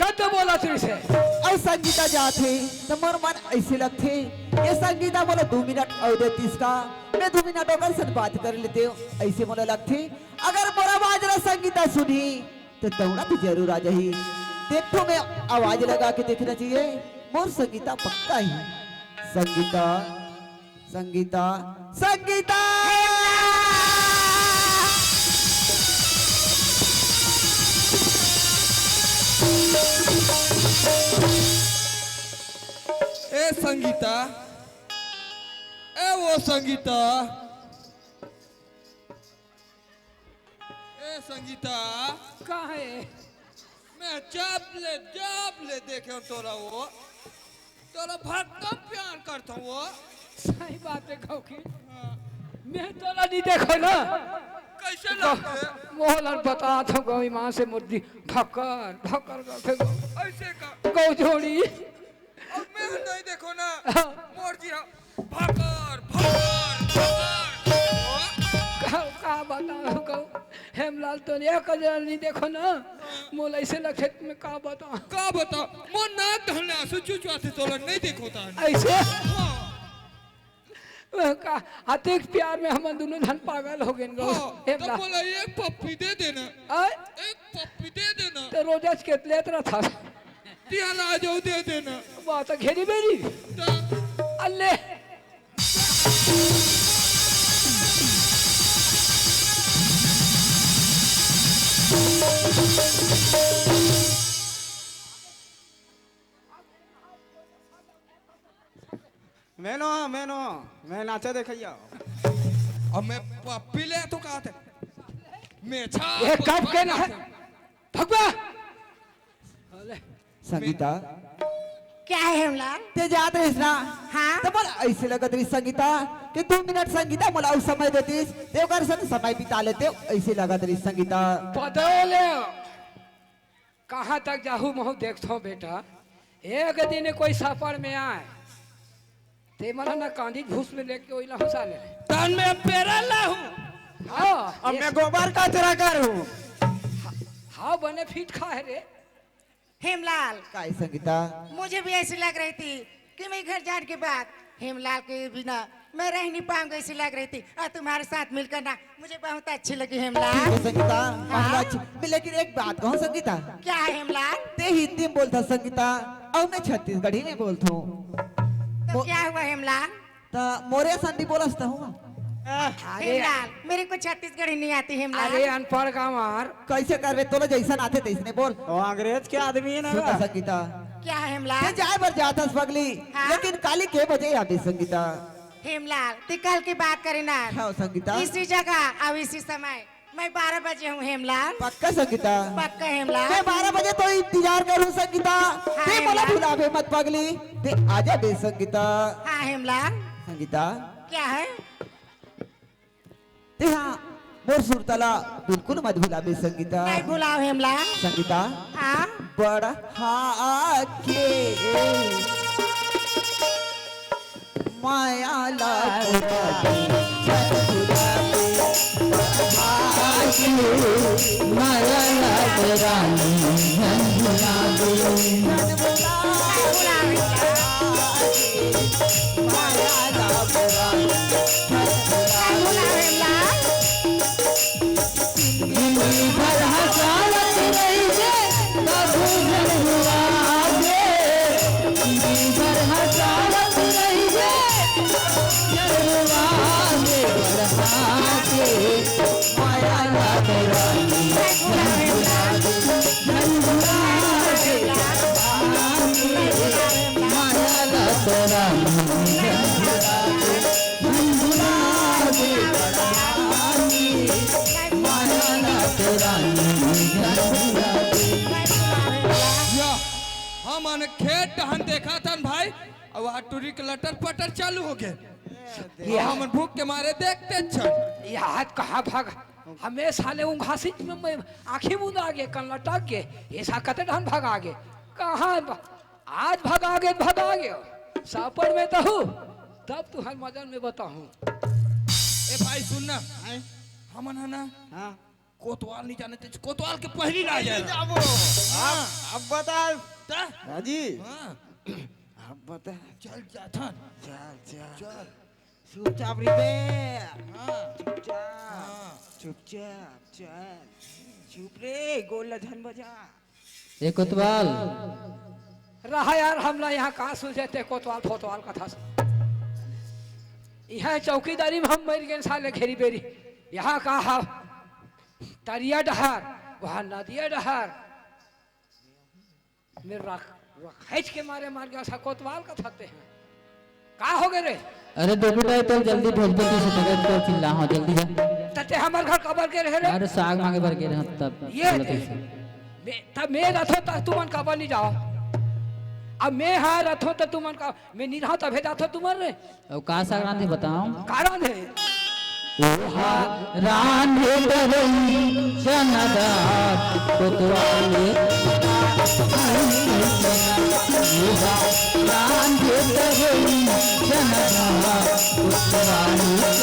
कद बोला तुझ से और संगीता जाते तो मोर मन ऐसे लगते ये संगीता बोला 2 मिनट और दे 30 का मैं 2 मिनट होकर से बात कर लेते हो ऐसे मोला लगते अगर मोरा आवाज ना संगीता सुनी तो दौड़ा तो जरूर आ जाही देखो मैं आवाज लगा के देखना चाहिए मोर संगीता पक्का ही संगीता संगीता संगीता ए संगीता ए वो संगीता ए संगीता कहाँ है मैं जब ले देखे तोरा वो तोरा भक्कम प्यार करता हूँ वो सही बात है कहू की मैं तोला नहीं देखो ना कैसे लगते मोहलर बता था गौ माँ से मुर्दी भक्कर भक्कर करते गौ ऐसे का गौ जोड़ी अब मैं नहीं देखो ना मोर जी भकर भकर का बताओ कहू हेमलाल तो एक हजार नहीं देखो ना मोल ऐसे लगे में का बताओ का बता मोर नाक ढलने आंसू चुचुआते तोला नहीं देखो ता ऐसे का अतिक प्यार में हम दोनों धन पागल हो गए गौ तो बोला एक पप्पी दे देना एक पप्पी दे देना तो रोजा के लेत रहा था तिया ला जाओ दे देना बात घेरी मेरी अल्ले मैं नाचा देखिया अब मैं पप्पी ले तो कहा थे मैं छा ये कब के ना है भगवा संगीता क्या है हेमलाल ते जात रहीस ना हाँ? तो बोला ऐसे लगत रही संगीता कि 2 मिनट संगीता बोला उस समय देतीस देवकर सन समय बिता लेते ऐसे लगत रही संगीता बदले कहाँ तक जाहू महू देखो बेटा एक दिन कोई सफर में आए ते मना ना कांदी घूस में लेके ओइला हंसा ले तन में पेरा लाहू हाँ अब मैं गोबर का तेरा करूं हाँ बने फीट खा है रे हेमलाल काय संगीता मुझे भी ऐसी लग रही थी कि मैं घर जाने के बाद हेमलाल के बिना मैं रह नहीं पाऊंगा ऐसी लग रही थी और तुम्हारे साथ मिलकर ना मुझे बहुत अच्छी लगी हेमलाल ठीक है संगीता हाँ? लेकिन एक बात कहूँ संगीता क्या है हेमलाल ते हिंदी में बोलता संगीता और मैं छत्तीसगढ़ी में बोलता हूँ तो क्या हुआ हेमलाल तो मोरे संदी बोलता हूँ हेमलाल मेरे को छत्तीसगढ़ी नहीं आती हेमलाल अरे अनपढ़ गंवार कैसे करवे तो जैसा आते तैसने बोल वो अंग्रेज के आदमी है ना सुना संगीता क्या है ते हेमलाल जाए बर जाता पगली हाँ? लेकिन काली के बजे आती संगीता हेमलाल तो कल की बात करें ना हाँ संगीता इसी जगह और इसी समय मैं 12 बजे हूँ हेमलाल पक्का संगीता पक्का हेमलाल मैं 12 बजे तो इंतजार करूँ संगीता ते बोला भुलावे मत पगली ते आजा बे संगीता हाँ हेमलाल संगीता क्या है ते हाँ मोर सुरतला बिल्कुल मत भुलावे संगीता नहीं भुलाओ हेमलाल संगीता हाँ बड़ा के माया हम खेत टहन देखा था भाई और वहाँ टूरी के लटर पटर चालू हो गए हम भूख के मारे देखते छन याद कहाँ भाग हमें साले घासी में आँखी मुँह आगे कल लटक के ऐसा कते ढन भगा गे कहाँ आज भगा गए सापड़ में तो हूँ तब तू हर मजन में बताऊँ ए भाई सुन ना हमन है ना हाँ कोतवाल नहीं जाने थे कोतवाल के पहली ना जाए जाबो अब बता राजी हाँ अब बता चल जाथन चल चल चल चुपचाप रिबे हाँ चुपचाप चुपचाप चल चुप रे गोल धन बजा ए कोतवाल रहा यार हमला यहाँ कहाँ सुझे कोतवाल फोतवाल कथा यहाँ चौकीदारी में हम मर गए साले घेरी बेरी यहाँ कहा तरिया डहार वहाँ नदिया डहार मेरे खींच के मारे मार गया सा कोतवाल कथाते हैं कहाँ हो गए रे अरे बेटा तो जल्दी भेज जल्दी से तगड़ तो चिल्ला हाँ जल्दी जा तते हमारे घर कबर के रहे रे अरे साग मांगे भर के रह तब ये तब मैं रथो तक तुमन कबर नहीं जाओ अब मैं हाँ रथो तो तुमन का मैं नहीं रहा तो भेजा था तुमन रे अब का साग रांधे बताओ कारण है रांधे करई जनदार कोतवाले रांधे करई जनदार कोतवाले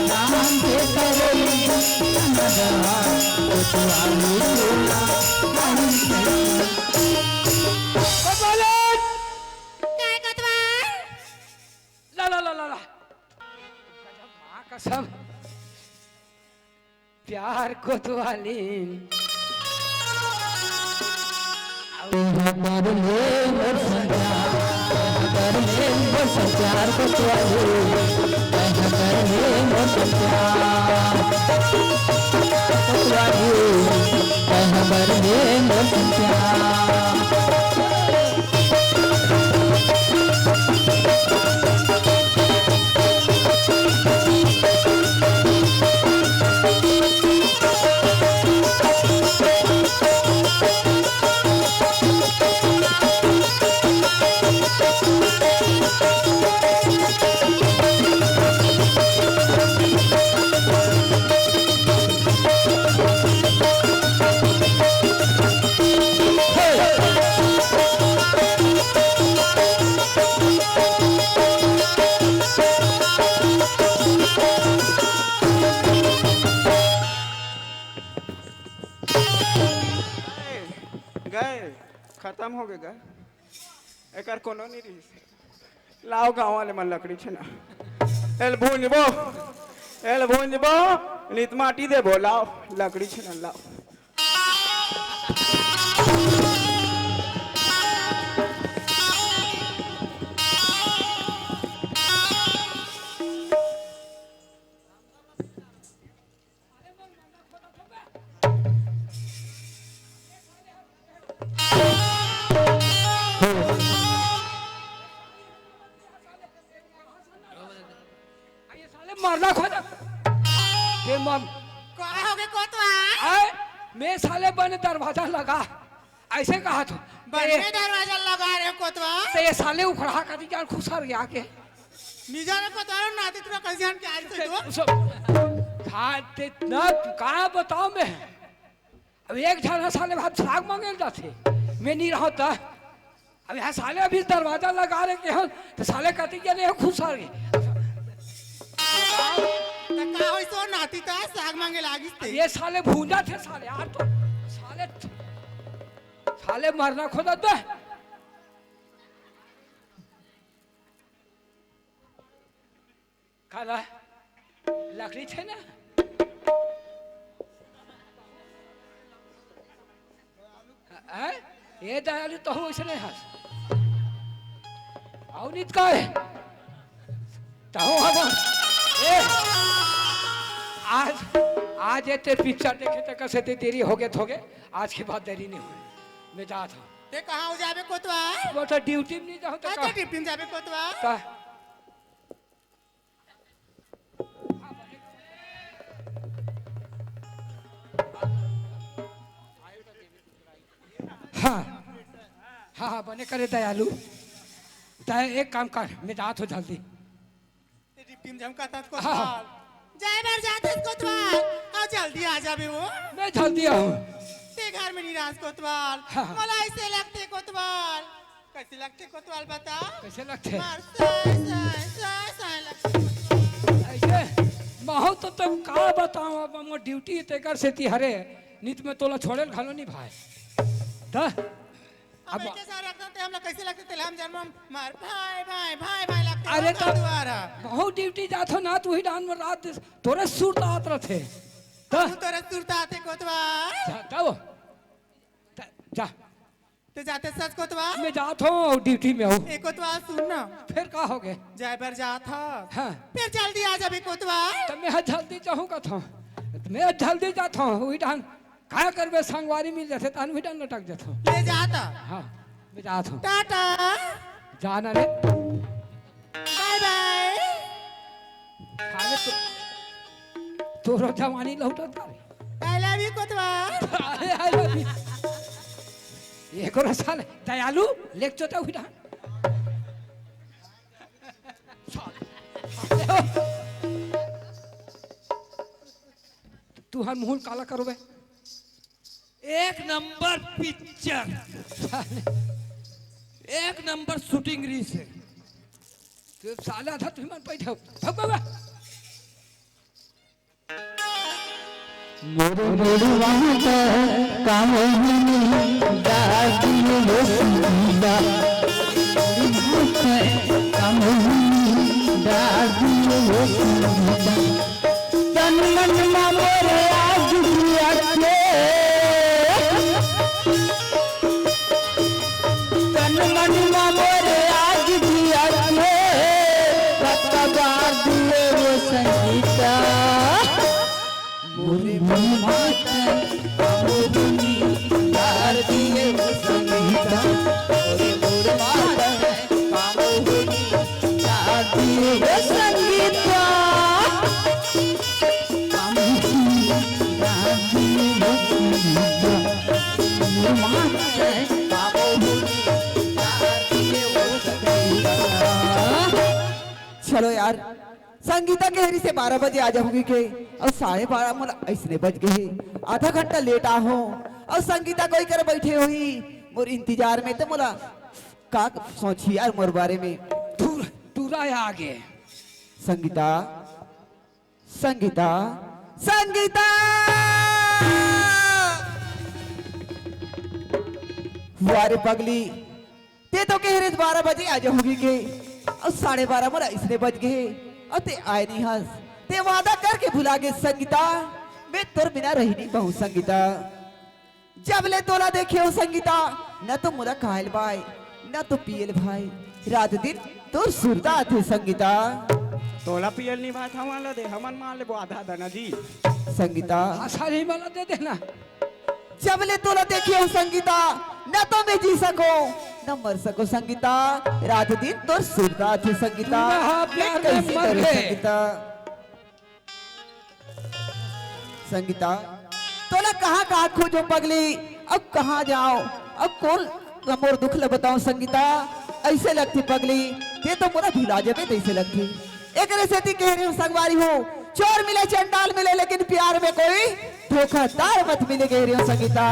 रांधे करई जनदार कोतवाले काय कोतवाल ला ला ला ला ला माँ कसम प्यार कोतवाली कर ले मोर संचार कर ले मोर संचार कोतवाले कर ले मोर संचार कोतवाले कर ले मोर संचार गए खत्म हो गए एकर कोनो नहीं रही लाओ गाँव वाले मन लकड़ी छे ना एल भूंजबो नित माटी देबो लाओ लकड़ी छे ना लाओ ये साले मारना खोजा के मम काय हो गए कोतवाल आए मैं साले बने दरवाजा लगा ऐसे कहा तो बड़े दरवाजा लगा रहे कोतवाल तो ये साले उखड़ा कर दी जान खुसर गया के निजा ने कोतवाल नाती तुरा कसियान के आज से दो खाते ना कहाँ बताओ मैं अब एक जन साले भात साग मांगे जाते मैं नहीं रहा था अब यहाँ साले अभी दरवाजा लगा रहे के हम तो साले कहते जाने खुसर गए त का होई सो नाती ता साग मांगे लागिस ते ये साले भूंजा थे साले यार तो साले साले मरना खोदा दे खाला लकड़ी थे ना हैं ये दयालु तो हो इसने हंस आओ नित का है तो हम ए आज ये ते पिक्चर देखे तो कैसे ते देरी हो गए थोगे आज के बाद देरी नहीं हुई मैं जा था ते कहां हो जाबे कोतवाल वो तो ड्यूटी में नहीं जाओ तो का टिफिन जाबे कोतवाल का हाँ हाँ हाँ बने करे दयालु तो एक काम कर मैं जा तो जल्दी भीम जमका तात हाँ। कोतवाल ड्राइवर जाते कोतवाल आओ जल्दी आ जा बे वो मैं जल्दी आऊँ। ते घर में निराश कोतवाल हाँ। मला ऐसे लगते कोतवाल कैसे लगते कोतवाल बता कैसे लगते मार साय साय साय साय लगते ऐसे बहुत तो तुम का बताऊं अब हम ड्यूटी तेकर से ती हरे नित में तोला छोड़े घालो नहीं भाई दा अब अब ऐसे सारे रखते हम लोग कैसे लगते तेल हम जन्म मार भाई भाई भाई भाई लगते अरे वो तो दोबारा बहुत ड्यूटी जातो ना तू ही डान में रात तोरे सुरता आत रथे दा तू तो रसूरता आते कोतवाल जा वो जा ते जाते सच कोतवाल मैं जात हूँ ड्यूटी में हूँ एक कोतवाल सुन ना फिर का हो गए ड्राइवर जात था हाँ फिर जल्दी आ जा बे कोतवाल तो मैं जल्दी चाहूँगा था मैं जल्दी जाता हूँ वही डान क्या करबे संगवारी मिल जाते तान वही डान लटक जाता हूँ ले जाता हाँ मैं जाता हूँ टाटा जाना रे बाय बाय खाने तो तोरो जवानी लौटत करे आई लव यू कोतवाल अरे आई लव यू ये करो साले दयालु लेक चोता हुई डान तू हर मुंह काला करो बे एक नंबर पिक्चर एक नंबर शूटिंग रीस है तू साला था तू मन बैठो भगवा मोरे मोड़वा का कामोनी दादी वो सुंदा कामोनी दादी वो सुंदा तन मन मा मोरे आज दिया के तन मन मा मोरे आज दिया के कतबार दिए वो संगीता मोरे माता कामोनी दार दिए वो संगीता मोरे माता कामोनी दार दिए वो संगीता कामोनी दार दिए वो संगीता मोरे माता कामोनी दार दिए वो संगीता। चलो यार संगीता के हरी से 12 बजे आ जाऊंगी के और 12:30 मोला ऐसने बज गए आधा घंटा लेट आहो और संगीता कोई कर बैठे हुई मोर इंतजार में तो मोला का सोची यार मोर बारे में तूरा आगे संगीता संगीता संगीता वारे पगली ते तो कह रहे 12 बजे आ जाऊंगी के और 12:30 मोला इसने बज गए और ते आए नहीं हंस ते वादा करके भुला गए संगीता मैं तोर बिना रही नहीं पाऊं संगीता जब ले तोला देखे हो संगीता न तो मुला खायल भाई न तो पियल भाई रात दिन तोर सुरता थे संगीता तोला पियल नहीं बात हमारा दे हमन मान ले वो आधा दाना जी संगीता आशा नहीं वाला दे देना जब ले तोला देखे हो संगीता न तो मैं जी सको न मर सको संगीता रात दिन तोर सुरता थे संगीता तूने हाँ प्यार में कैसे मर करूं गए। संगीता संगीता तोला कहाँ कहाँ खोजो पगली अब कहाँ जाओ अब कौन मोर दुख ल बताओ संगीता ऐसे लगती पगली ये तो मोरा भुला जबे तैसे लगती एक रेसेती कह रही हूँ संगवारी हो चोर मिले चंडाल मिले लेकिन प्यार में कोई धोखादार मत मिले कह रही हूँ संगीता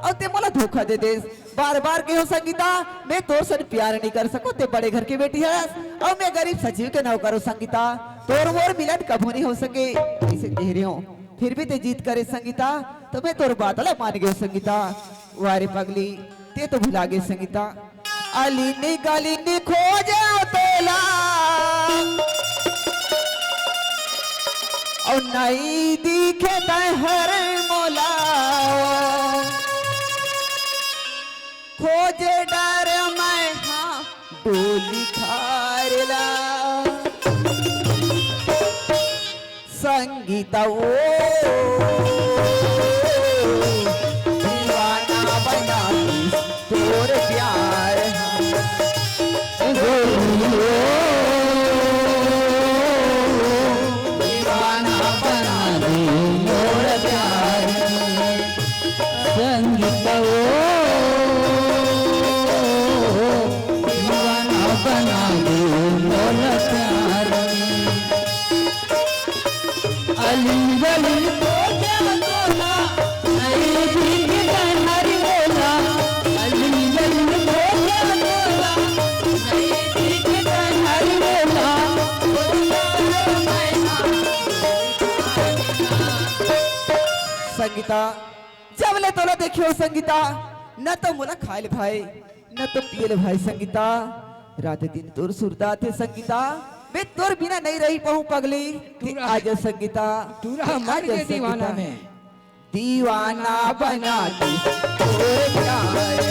और ते मोला धोखा दे दे बार बार कहो संगीता मैं तोर से प्यार नहीं कर सकूं ते बड़े घर की बेटी है और मैं गरीब सचिव के नौकर हूँ संगीता तोर मोर मिलन कभी नहीं हो सके ऐसे कह रही हूँ फिर भी ते जीत करे संगीता तो मैं तोर बात ला मान गई संगीता वारे पगली ते तो भुला गए संगीता अली गली खोजे तोला और नई दिखे हर मोला खोजे डर मैं हाँ डोली खारला संगीता ओ दीवाना बना तोर प्यार दीवाना बना दे मोर प्यार संगीत दीवाना बना दे मोर प्यार गली तो क्या बोला नई दिन कन्हरी बोला गली गली तो क्या बोला नई दिन कन्हरी बोला संगीता जब ले तोला देखियो संगीता न तो मोला खाइल भाई न तो पियल भाई संगीता रात दिन तोर सुरदा थे संगीता बे तोर बिना नहीं रही पाऊं पगली आज संगीता तूरा मर के दीवाना में दीवाना बना दी तोरे प्यार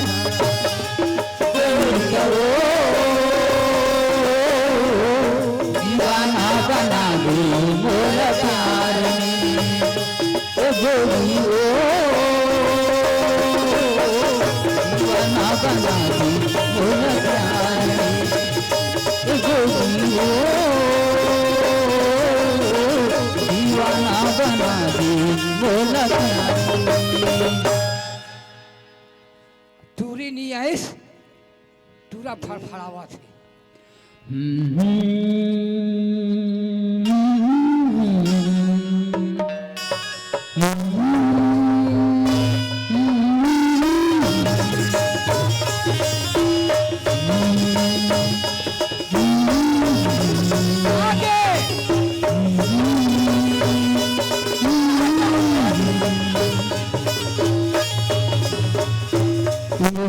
दीवाना बना दे मोरा प्यार में ओ गोरी ओ दीवाना बना दे मोरा प्यार में ओ गोरी ओ दीवाना बना दे मोरा प्यार में तूरी नहीं आइस तूरा फड़फड़ावा थे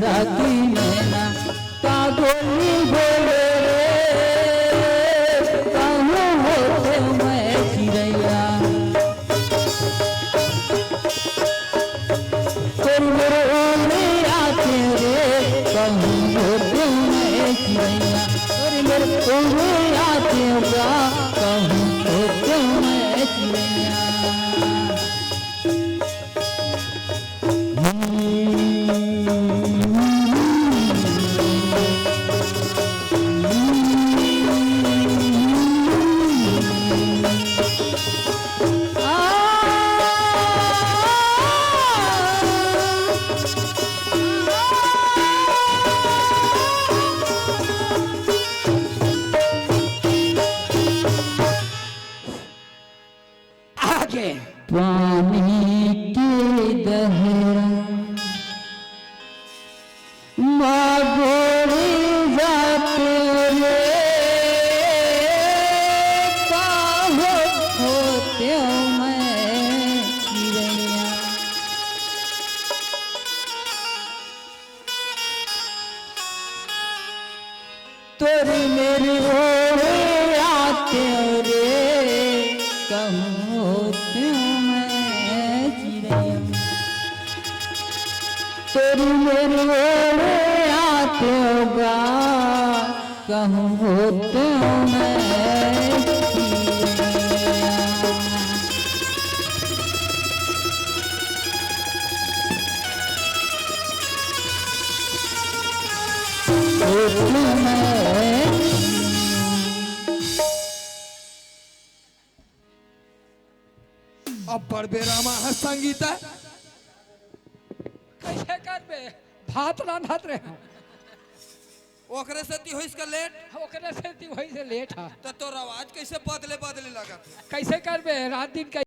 राती नैना का गोली बोले रे कहूँ होते मैं चिड़ैया तुम मेरे ओले आते रे कहूँ होते मैं चिड़ैया तुम मेरे ओले आते होगा कहूँ होते मैं चिड़ैया आगे पानी के दहरा मागोरे जाते रे काहो होते मैं चिड़ैया तोरी मेरी ओरे आते रे कहूँ होते मैं चिड़ैया तेरी मेरी ओरे आते होगा कहूँ होते मैं चिड़ैया होते मैं अब बड़बेरामा है संगीता कैसे कर बे भात रांधत रहे ओकरे से ती हो इसका लेट ओकरे से वही से लेट है तो तोर आवाज कैसे बदले बदले लगा कैसे कर बे रात दिन